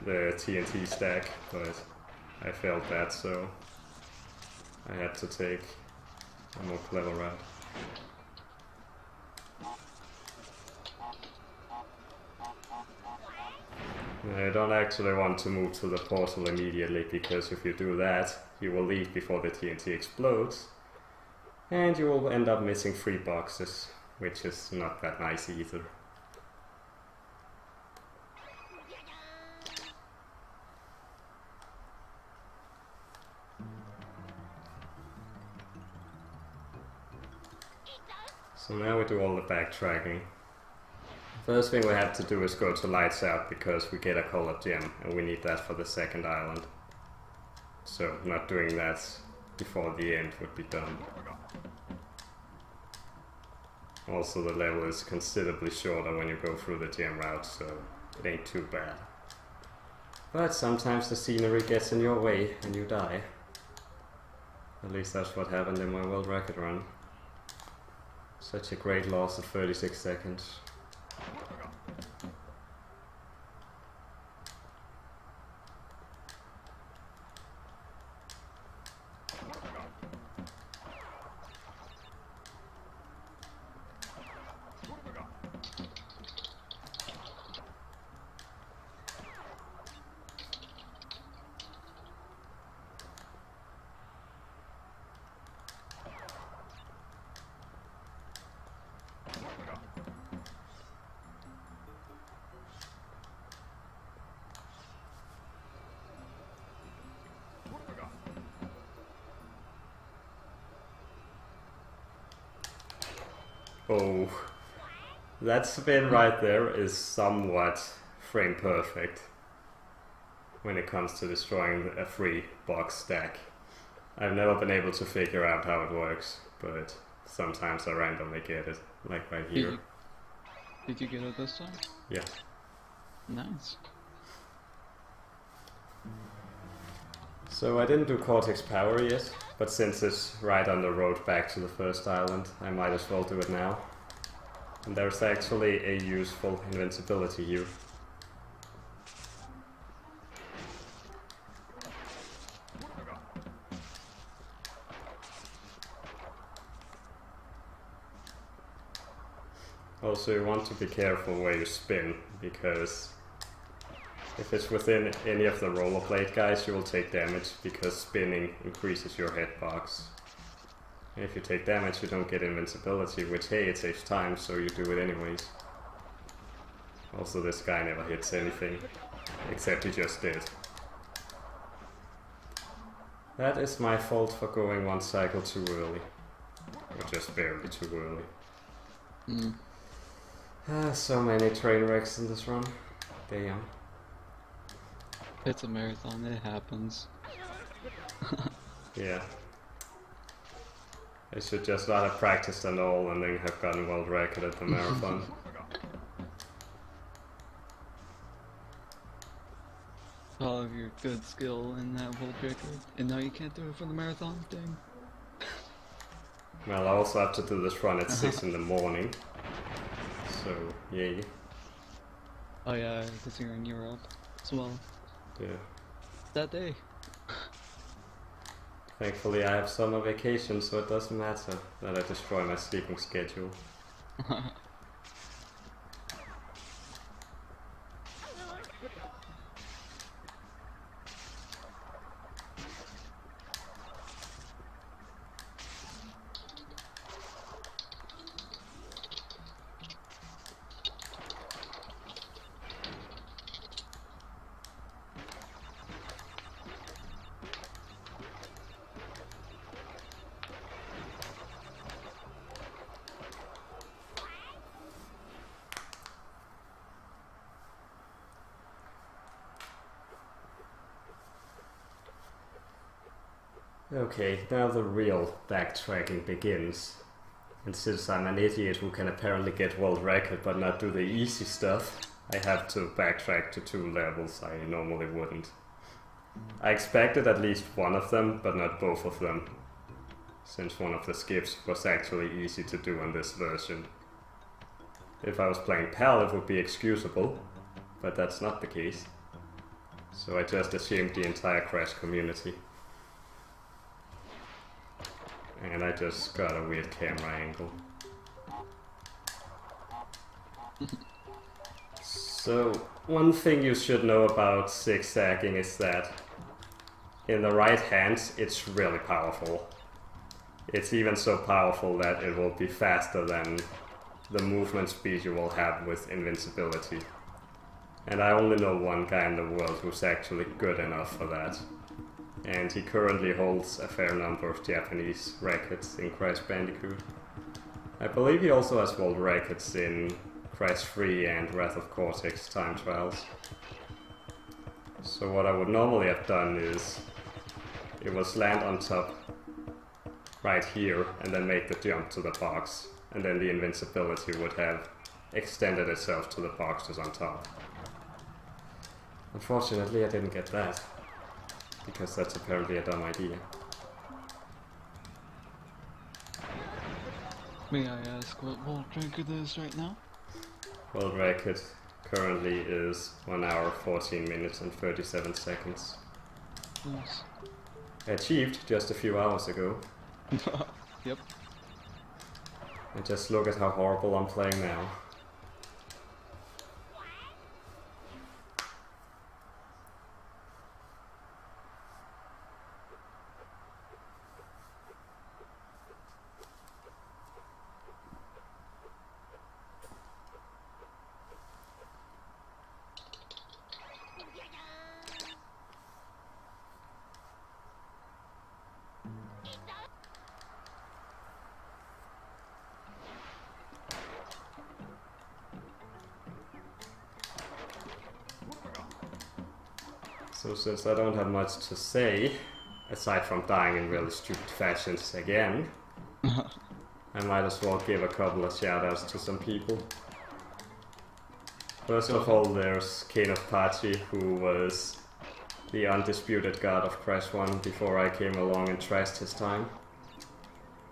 S1: TNT stack, but I failed that, so I had to take a more clever route. I don't actually want to move to the portal immediately, because if you do that, you will leave before the TNT explodes, and you will end up missing 3 boxes, which is not that nice either. So now we do all the backtracking. First thing we have to do is go to Lights Out, because we get a colored gem and we need that for the second island. So not doing that before the end would be dumb. Also the level is considerably shorter when you go through the gem route, so it ain't too bad. But sometimes the scenery gets in your way and you die. At least that's what happened in my world record run. Such a great loss of 36 seconds. Oh, that spin right there is somewhat frame perfect when it comes to destroying a 3-box stack. I've never been able to figure out how it works, but sometimes I randomly get it, like right here.
S3: Did you get it this time?
S1: Yeah.
S3: Nice.
S1: So I didn't do Cortex Power yet, but since it's right on the road back to the first island, I might as well do it now. And there's actually a useful invincibility here. Also, you want to be careful where you spin, because if it's within any of the rollerblade guys, you will take damage, because spinning increases your hitbox. And if you take damage, you don't get invincibility, which, hey, it saves time, so you do it anyways. Also, this guy never hits anything, except he just did. That is my fault for going 1 cycle too early. Or just barely too early. So many train wrecks in this run. Damn.
S3: It's a marathon, it happens.
S1: Yeah. I should just not have practiced at all and then have gotten world record at the marathon.
S3: All of your good skill in that world record, and now you can't do it for the marathon thing.
S1: Well, I also have to do this run at 6 in the morning. So, yay.
S3: Oh yeah, because you're in Europe as well.
S1: Yeah.
S3: That day.
S1: Thankfully I have summer vacation, so it doesn't matter that I destroy my sleeping schedule. Okay, now the real backtracking begins. And since I'm an idiot who can apparently get world record but not do the easy stuff, I have to backtrack to 2 levels I normally wouldn't. I expected at least one of them, but not both of them, since one of the skips was actually easy to do on this version. If I was playing PAL it would be excusable, but that's not the case. So I just assumed the entire Crash community. And I just got a weird camera angle. So, one thing you should know about zigzagging is that in the right hands it's really powerful. It's even so powerful that it will be faster than the movement speed you will have with invincibility. And I only know one guy in the world who's actually good enough for that. And he currently holds a fair number of Japanese records in Crash Bandicoot. I believe he also has world records in Crash 3 and Wrath of Cortex time trials. So what I would normally have done is it was land on top right here and then make the jump to the box, and then the invincibility would have extended itself to the boxes on top. Unfortunately I didn't get that, because that's apparently a dumb idea.
S3: May I ask what world record is right now?
S1: World record currently is 1 hour, 14 minutes and 37 seconds.
S3: Nice.
S1: Achieved just a few hours ago.
S3: Yep.
S1: And just look at how horrible I'm playing now. So since I don't have much to say, aside from dying in really stupid fashions again, I might as well give a couple of shoutouts to some people. First of all, there's Kane of Pachi, who was the undisputed god of Crash 1 before I came along and trashed his time.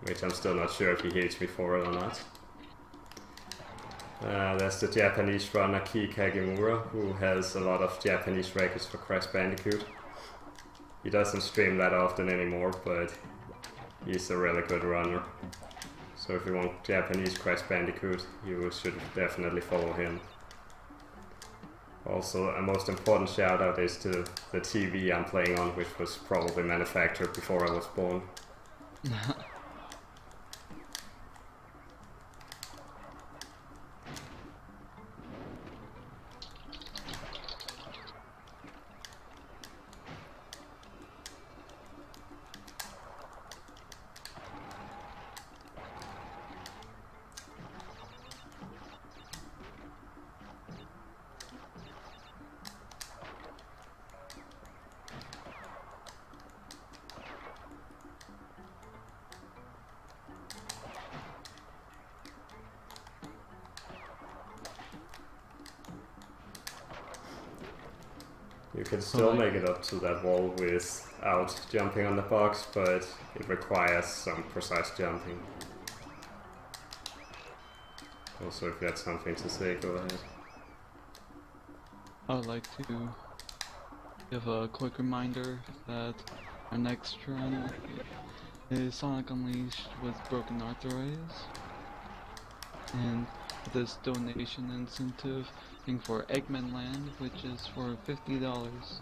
S1: Which I'm still not sure if he hates me for it or not. There's the Japanese runner Ki Kagimura, who has a lot of Japanese records for Crash Bandicoot. He doesn't stream that often anymore, but he's a really good runner. So if you want Japanese Crash Bandicoot, you should definitely follow him. Also, a most important shout out is to the TV I'm playing on, which was probably manufactured before I was born. You can still make it up to that wall without jumping on the box, but it requires some precise jumping. Also, if you had something to say, go ahead.
S3: I would like to give a quick reminder that our next run is Sonic Unleashed with Broken Arthritis. And this donation incentive thing for Eggman Land, which is for $50.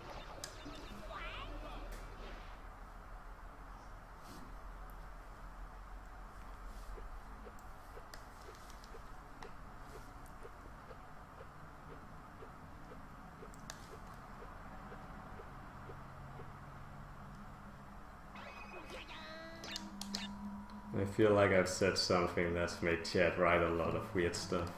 S1: I feel like I've said something that's made Chad write a lot of weird stuff.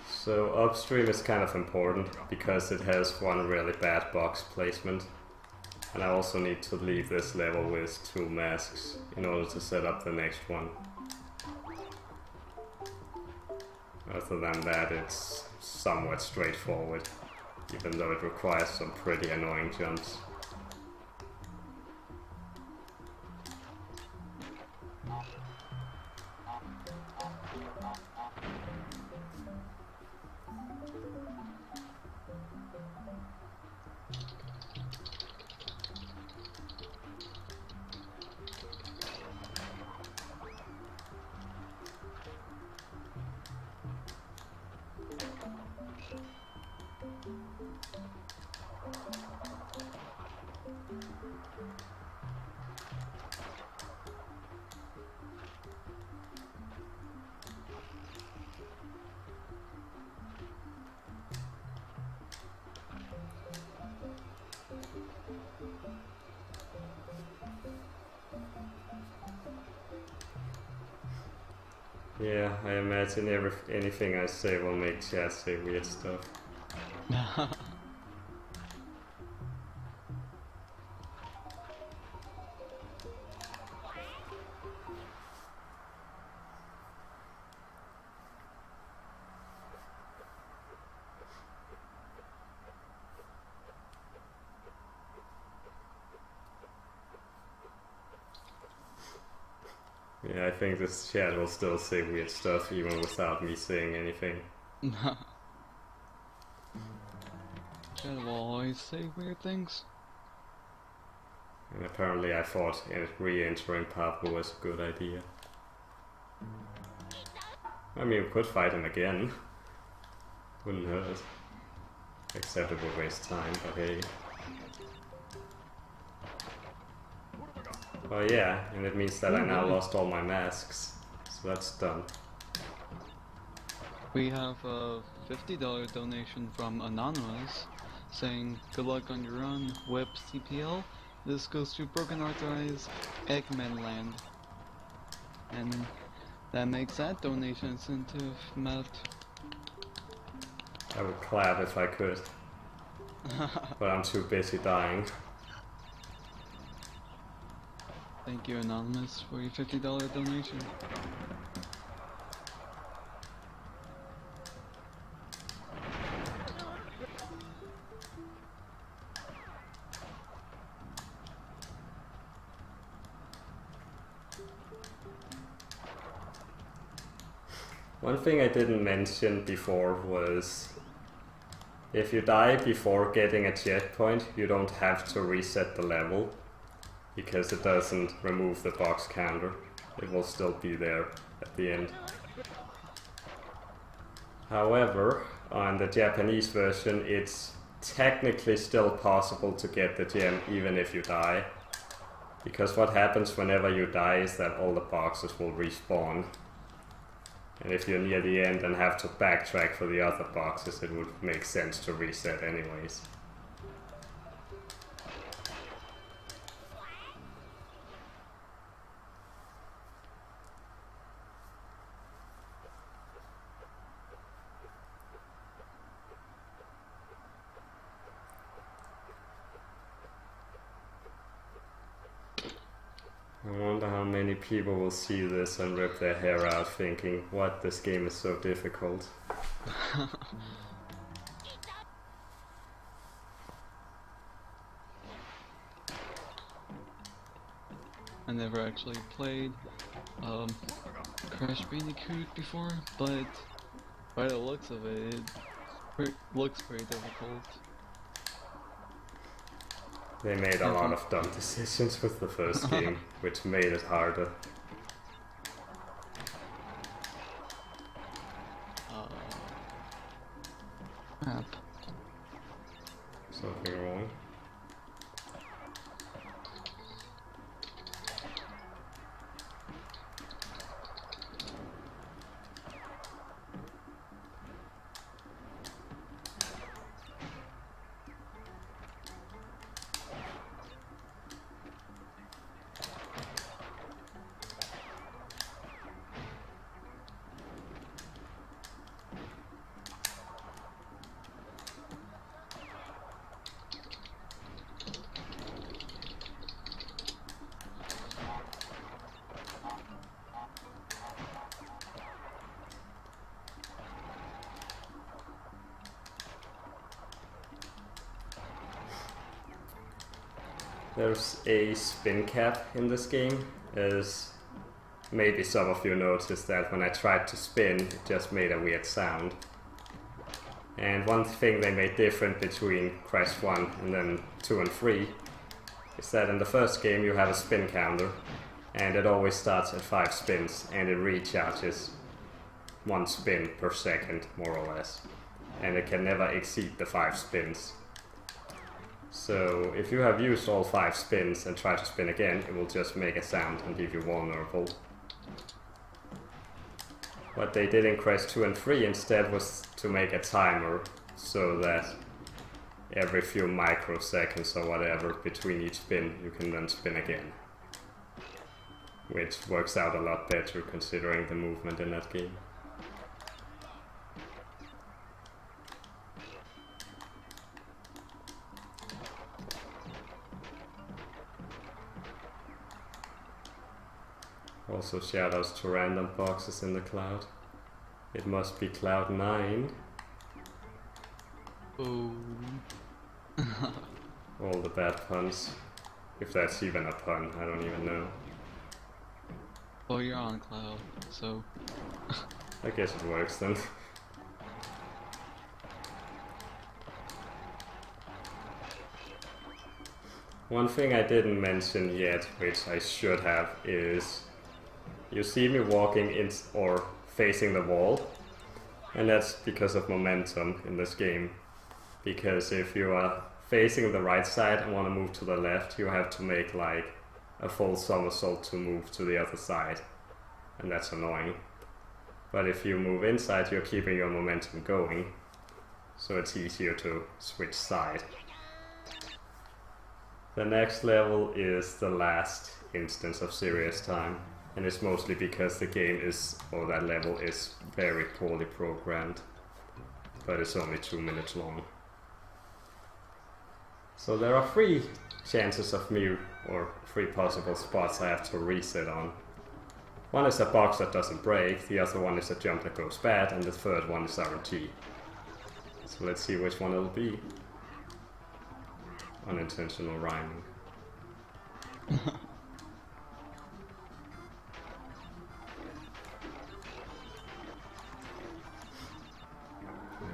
S1: So upstream is kind of important because it has one really bad box placement. And I also need to leave this level with 2 masks in order to set up the next one. Other than that, it's somewhat straightforward, even though it requires some pretty annoying jumps. Yeah, I imagine anything I say will make chat say weird stuff. Yeah, I think this chat will still say weird stuff even without me saying anything.
S3: Chat will always say weird things.
S1: And apparently I thought re-entering Pablo was a good idea. I mean, we could fight him again. Wouldn't hurt. Except it would waste time, but hey. Oh yeah, and it means that I now lost all my masks. So that's done.
S3: We have a $50 donation from Anonymous saying, "Good luck on your run, WHiPCPL. This goes to Broken Heart Eyes, Eggman Land." And that makes that donation incentive met.
S1: I would clap if I could. But I'm too busy dying.
S3: Thank you, Anonymous, for your $50 donation.
S1: One thing I didn't mention before was if you die before getting a checkpoint, you don't have to reset the level because it doesn't remove the box counter. It will still be there at the end. However, on the Japanese version, it's technically still possible to get the gem even if you die. Because what happens whenever you die is that all the boxes will respawn. And if you're near the end and have to backtrack for the other boxes, it would make sense to reset anyways. I wonder how many people will see this and rip their hair out thinking, what, this game is so difficult.
S3: I never actually played Crash Bandicoot before, but by the looks of it, it looks pretty difficult.
S1: They made a lot of dumb decisions with the first game, which made it harder.
S3: Map.
S1: Something wrong? There's a spin cap in this game, as maybe some of you noticed that when I tried to spin, it just made a weird sound. And one thing they made different between Crash 1 and then 2 and 3 is that in the first game you have a spin counter, and it always starts at 5 spins, and it recharges 1 spin per second, more or less. And it can never exceed the 5 spins. So if you have used all 5 spins and try to spin again, it will just make a sound and leave you vulnerable. What they did in Crash 2 and 3 instead was to make a timer, so that every few microseconds or whatever between each spin you can then spin again. Which works out a lot better considering the movement in that game. Also shoutouts to random boxes in the cloud. It must be Cloud 9.
S3: Oh.
S1: All the bad puns. If that's even a pun, I don't even know.
S3: Well, you're on cloud, so...
S1: I guess it works then. One thing I didn't mention yet, which I should have, is you see me walking in or facing the wall, and that's because of momentum in this game. Because if you are facing the right side and want to move to the left, you have to make like a full somersault to move to the other side, and that's annoying. But if you move inside, you're keeping your momentum going, so it's easier to switch side. The next level is the last instance of serious time, and it's mostly because the game is, or that level is very poorly programmed, but it's only 2 minutes long. So there are 3 chances of me, or 3 possible spots I have to reset on. One is a box that doesn't break, the other one is a jump that goes bad, and the third one is RNG. So let's see which one it'll be. Unintentional rhyming. I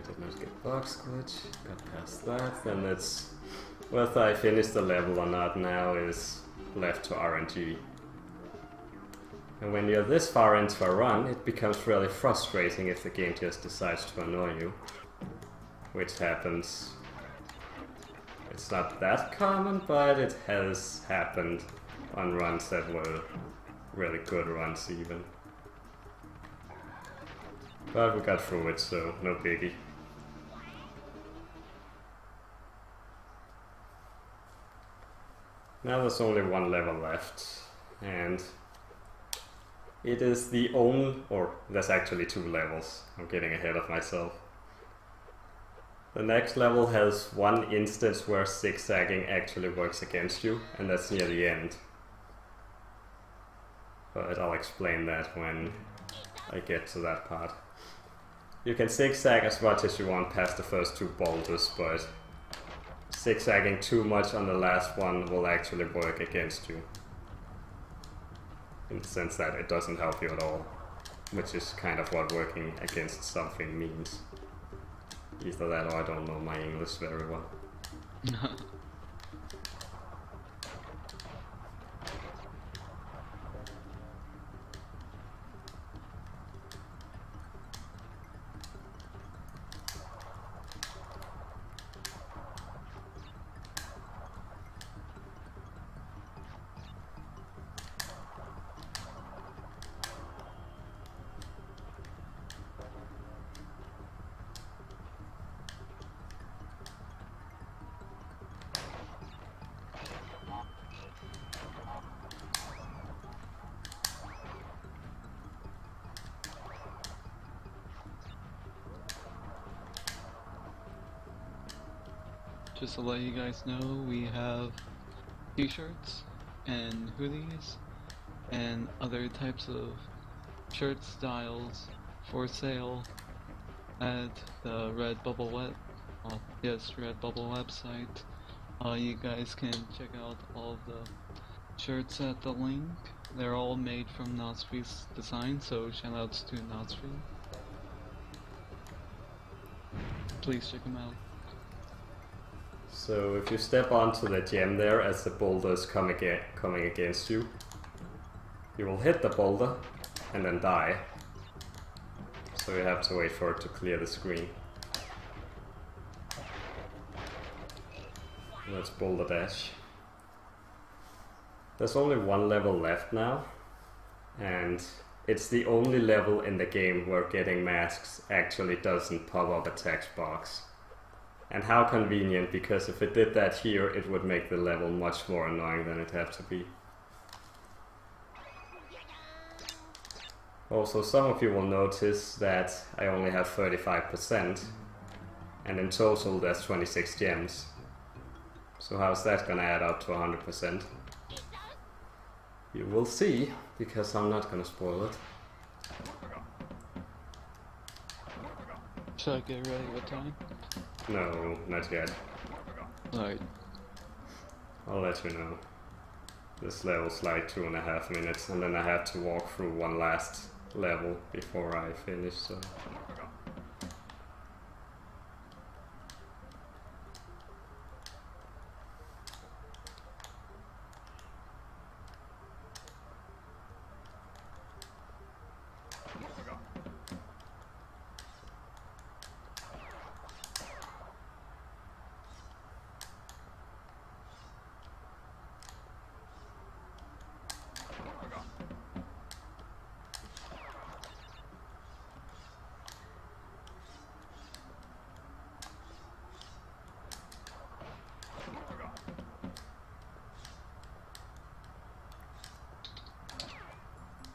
S1: did not get box glitch, got past that, then it's whether I finish the level or not now is left to RNG. And when you're this far into a run, it becomes really frustrating if the game just decides to annoy you. Which happens. It's not that common, but it has happened on runs that were really good runs even. But we got through it, so no biggie. Now there's only 1 level left, and it is the only, or there's actually 2 levels. I'm getting ahead of myself. The next level has 1 instance where zigzagging actually works against you, and that's near the end. But I'll explain that when I get to that part. You can zigzag as much as you want past the first 2 boulders, but zigzagging too much on the last one will actually work against you. In the sense that it doesn't help you at all, which is kind of what working against something means. Either that or I don't know my English very well.
S3: Just to let you guys know, we have t-shirts and hoodies and other types of shirt styles for sale at the Redbubble website. You guys can check out all of the shirts at the link. They're all made from Notsfree's design, so shoutouts to Notsfree. Please check them out.
S1: So if you step onto the gem there as the boulder is coming against you, you will hit the boulder and then die. So you have to wait for it to clear the screen. That's boulder dash. There's only one level left now, and it's the only level in the game where getting masks actually doesn't pop up a text box. And how convenient, because if it did that here, it would make the level much more annoying than it had to be. Also, some of you will notice that I only have 35%, and in total there's 26 gems. So how's that gonna add up to 100%? You will see, because I'm not gonna spoil it.
S3: Should I get ready with time?
S1: No, not yet.
S3: Alright.
S1: I'll let you know. This level's like 2.5 minutes, and then I have to walk through one last level before I finish, so...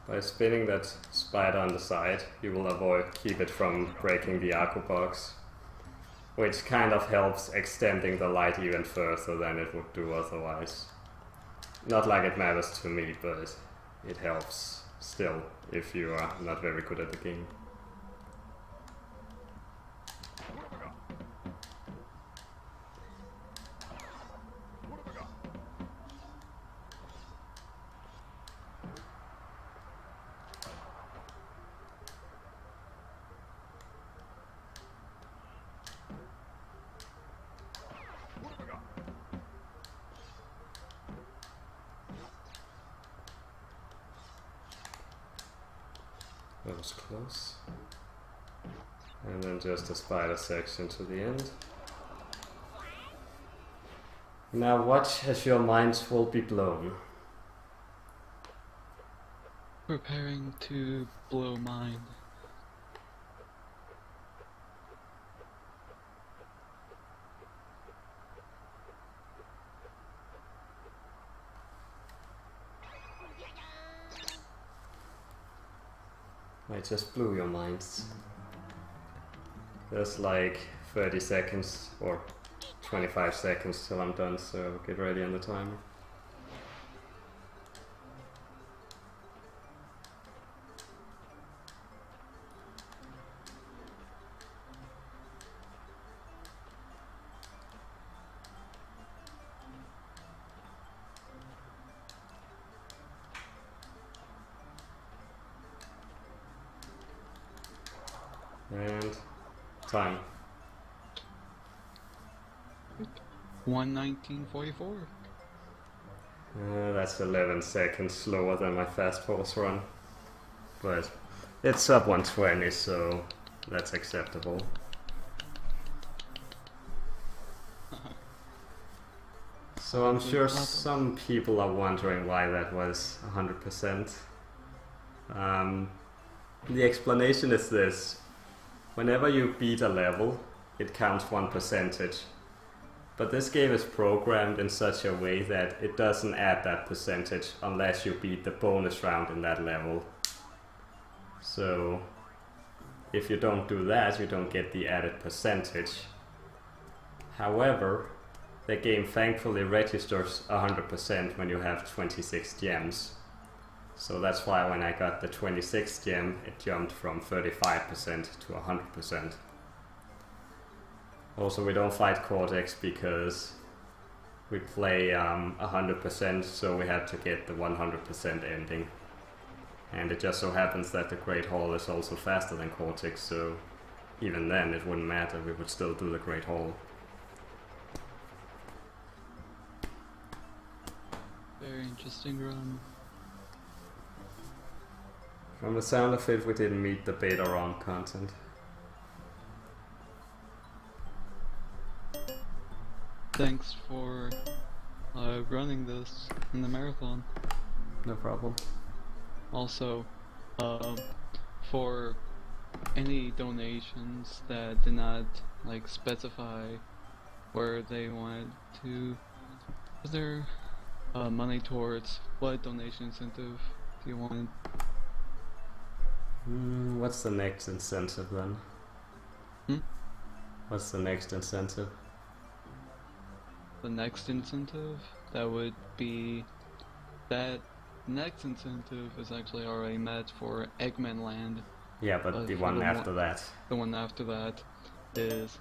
S1: By spinning that spider on the side, you will keep it from breaking the aqua box, which kind of helps extending the light even further than it would do otherwise. Not like it matters to me, but it helps still if you are not very good at the game. That was close. And then just a spider section to the end. Now watch as your minds will be blown.
S3: Preparing to blow mine.
S1: I just blew your minds. There's like 30 seconds or 25 seconds till I'm done, so get ready on the timer. And time.
S3: 1:19:44.
S1: That's 11 seconds slower than my fast pulse run. But it's sub 120, so that's acceptable. So I'm sure some people are wondering why that was 100%. The explanation is this. Whenever you beat a level, it counts one percentage. But this game is programmed in such a way that it doesn't add that percentage unless you beat the bonus round in that level. So if you don't do that, you don't get the added percentage. However, the game thankfully registers 100% when you have 26 gems. So that's why when I got the 26th gem, it jumped from 35% to 100%. Also, we don't fight Cortex because we play 100%, so we had to get the 100% ending. And it just so happens that the Great Hall is also faster than Cortex, so even then it wouldn't matter, we would still do the Great Hall.
S3: Very interesting run.
S1: From the sound of it, we didn't meet the beta round content.
S3: Thanks for running this in the marathon.
S1: No problem.
S3: Also, for any donations that did not like specify where they wanted to put their money towards, what donation incentive do you want?
S1: What's the next incentive then? What's the next incentive?
S3: The next incentive, that would be that next incentive is actually already met for Eggman Land.
S1: Yeah, but the
S3: for
S1: one after that.
S3: The one after that is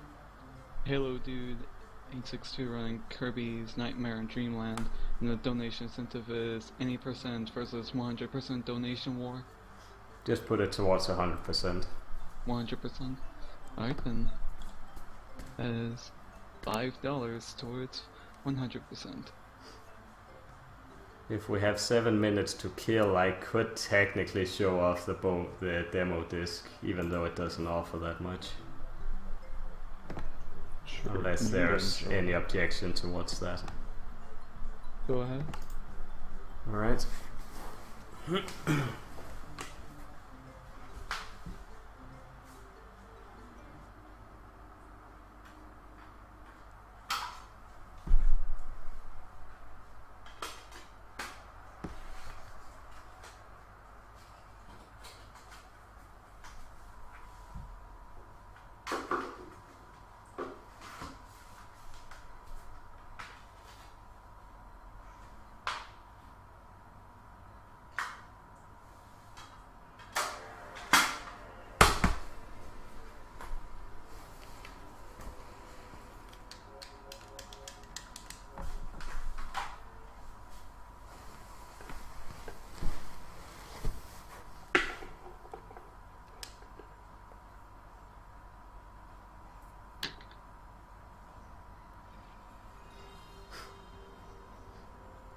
S3: Halo Dude 862 running Kirby's Nightmare in Dreamland, and the donation incentive is any percent versus 100% donation war.
S1: Just put it towards 100%.
S3: 100%. Alright then. That is $5 towards 100%.
S1: If we have 7 minutes to kill, I could technically show off the demo disc, even though it doesn't offer that much.
S2: Sure.
S1: Unless there's
S2: Sure.
S1: any objection towards that.
S3: Go ahead.
S1: Alright.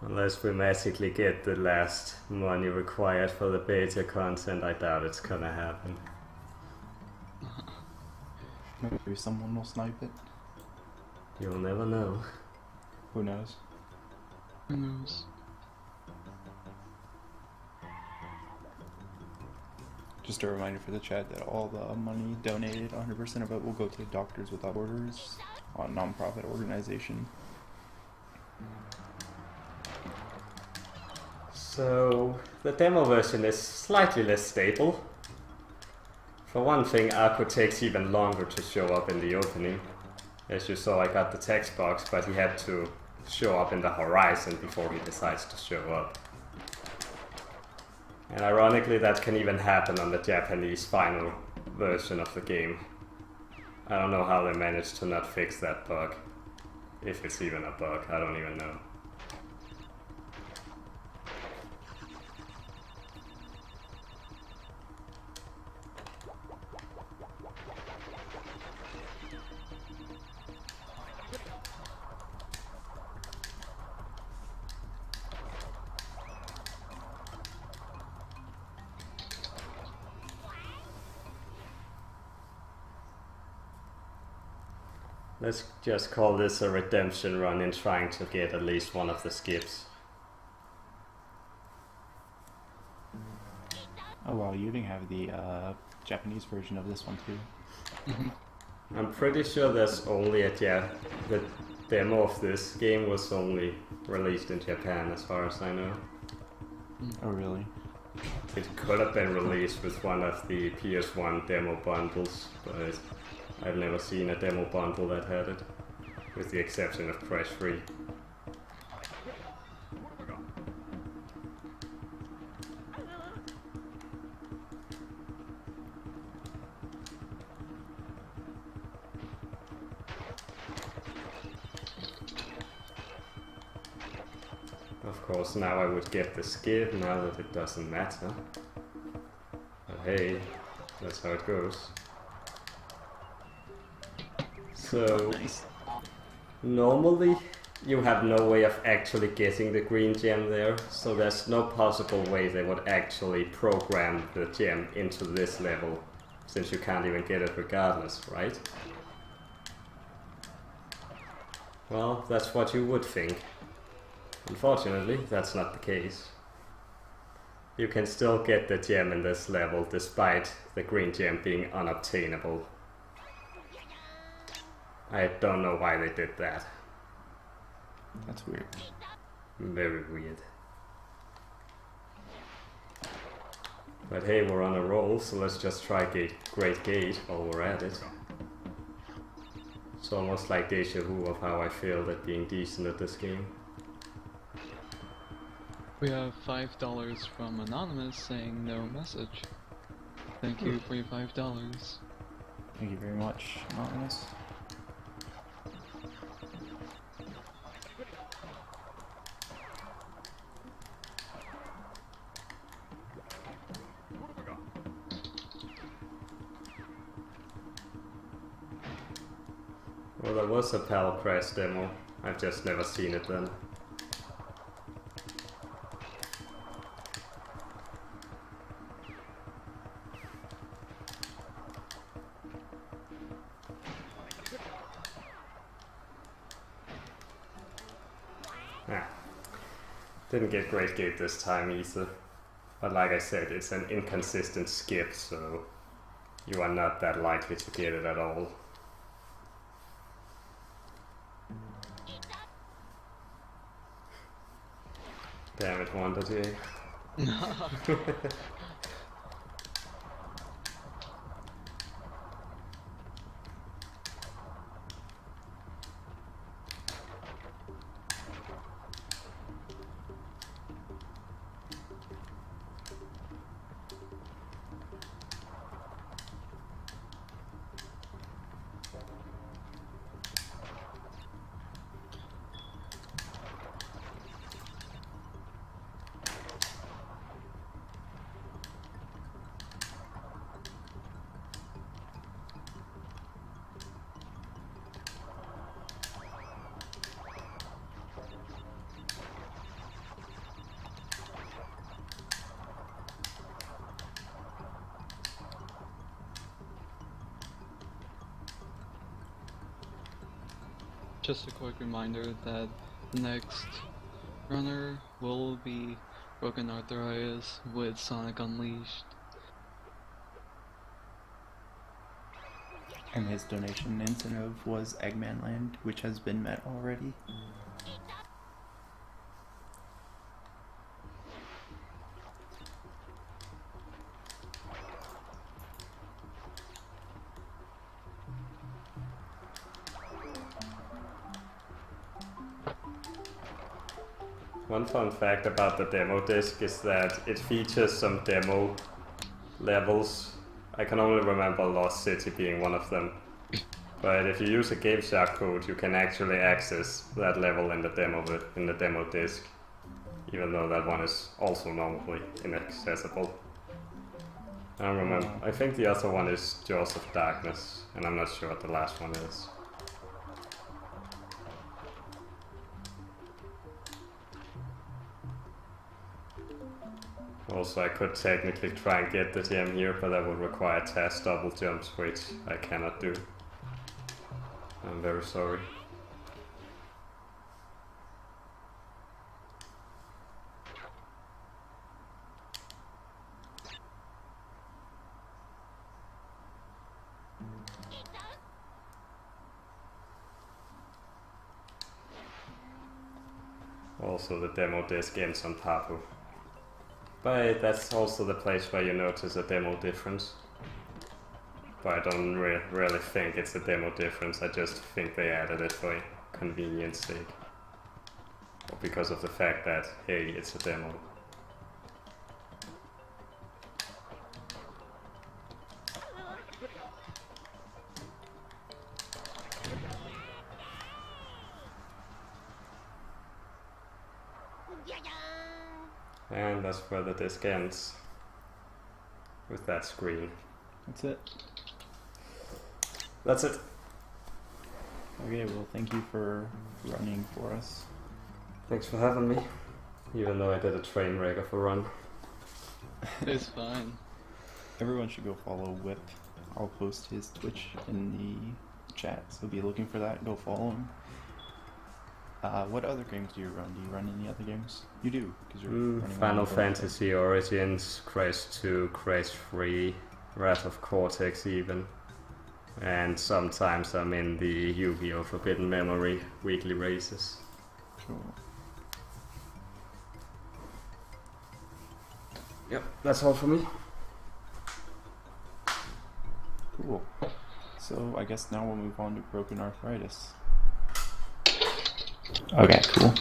S1: Unless we magically get the last money required for the beta content, I doubt it's gonna happen.
S2: Maybe someone will snipe it.
S1: You'll never know.
S2: Who knows?
S3: Who knows?
S2: Just a reminder for the chat that all the money donated, 100% of it will go to Doctors Without Borders, a non-profit organization.
S1: So, the demo version is slightly less stable. For one thing, Arco takes even longer to show up in the opening. As you saw, I got the text box, but he had to show up in the horizon before he decides to show up. And ironically, that can even happen on the Japanese final version of the game. I don't know how they managed to not fix that bug. If it's even a bug, I don't even know. Let's just call this a redemption run in trying to get at least one of the skips.
S2: Oh wow, you didn't have the Japanese version of this one too.
S1: I'm pretty sure there's only the demo of this game was only released in Japan as far as I know.
S2: Oh really?
S1: It could have been released with one of the PS1 demo bundles, but I've never seen a demo bundle that had it, with the exception of Crash 3. course now I would get the skip now that it doesn't matter. But hey, that's how it goes. So,
S2: Nice.
S1: normally you have no way of actually getting the green gem there, so there's no possible way they would actually program the gem into this level, since you can't even get it regardless, right? Well, that's what you would think. Unfortunately, that's not the case. You can still get the gem in this level despite the green gem being unobtainable. I don't know why they did that.
S2: That's weird.
S1: Very weird. But hey, we're on a roll, so let's just try Great Gate while we're at it. It's almost like deja vu of how I failed at being decent at this game.
S3: We have $5 from Anonymous saying no message. Thank you for your $5.
S2: Thank you very much, Anonymous.
S1: Well, there was a Pal Crash demo. I've just never seen it then. Didn't get Great Gate this time either. But like I said, it's an inconsistent skip, so you are not that likely to get it at all. Damn it, Wonder J.
S3: Just a quick reminder that the next runner will be Broken Arthritis with Sonic Unleashed.
S2: And his donation incentive was Eggman Land, which has been met already.
S1: One fun fact about the demo disc is that it features some demo levels. I can only remember Lost City being one of them. But if you use a GameShark code, you can actually access that level in the demo disc, even though that one is also normally inaccessible. I don't remember. I think the other one is Jaws of Darkness, and I'm not sure what the last one is. Also, I could technically try and get the gem here, but that would require TAS double jumps, which I cannot do. I'm very sorry. Also, the demo disc ends on Papu. But that's also the place where you notice a demo difference. But I don't really think it's a demo difference, I just think they added it for convenience sake. Or because of the fact that, hey, it's a demo. And that's where the disc ends. With that screen.
S2: That's it.
S1: That's it.
S2: Okay, well, thank you for running for us.
S1: Thanks for having me. Even though I did a train wreck of a run.
S3: It's fine.
S2: Everyone should go follow Whip. I'll post his Twitch in the chat, so be looking for that. Go follow him. What other games do you run? Do you run any other games? You do, because you're running
S1: Final Fantasy Origins, Crash 2, Crash 3, Wrath of Cortex even. And sometimes I'm in the Yu-Gi-Oh! Forbidden Memory weekly races.
S2: Cool.
S1: Yep, that's all for me.
S2: Cool. So I guess now we'll move on to Broken Arthritis. Okay, cool.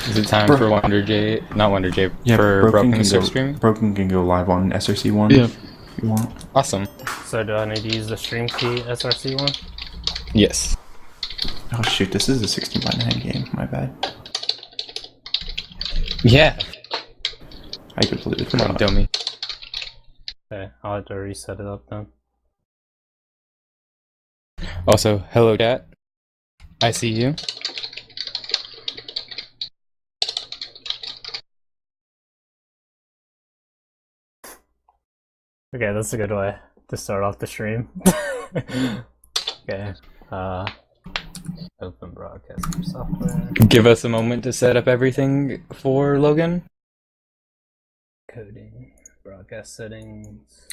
S4: Is it time for Wonder J? Not Wonder J.
S2: Yeah,
S4: for Broken
S2: can
S4: to
S2: go,
S4: stream?
S2: Broken can go live on SRC1
S3: Yeah.
S2: if you want.
S4: Awesome.
S5: So do I need to use the stream key SRC one?
S4: Yes.
S2: Oh shoot, this is a 16:9 game. My bad.
S4: Yeah.
S2: I completely
S4: Come on,
S2: forgot.
S4: dummy.
S5: Okay, I'll have to reset it up then.
S4: Also, hello, chat. I see you.
S5: Okay, that's a good way to start off the stream. Okay, open broadcasting software,
S4: Give us a moment to set up everything for Logan.
S5: coding, broadcast settings.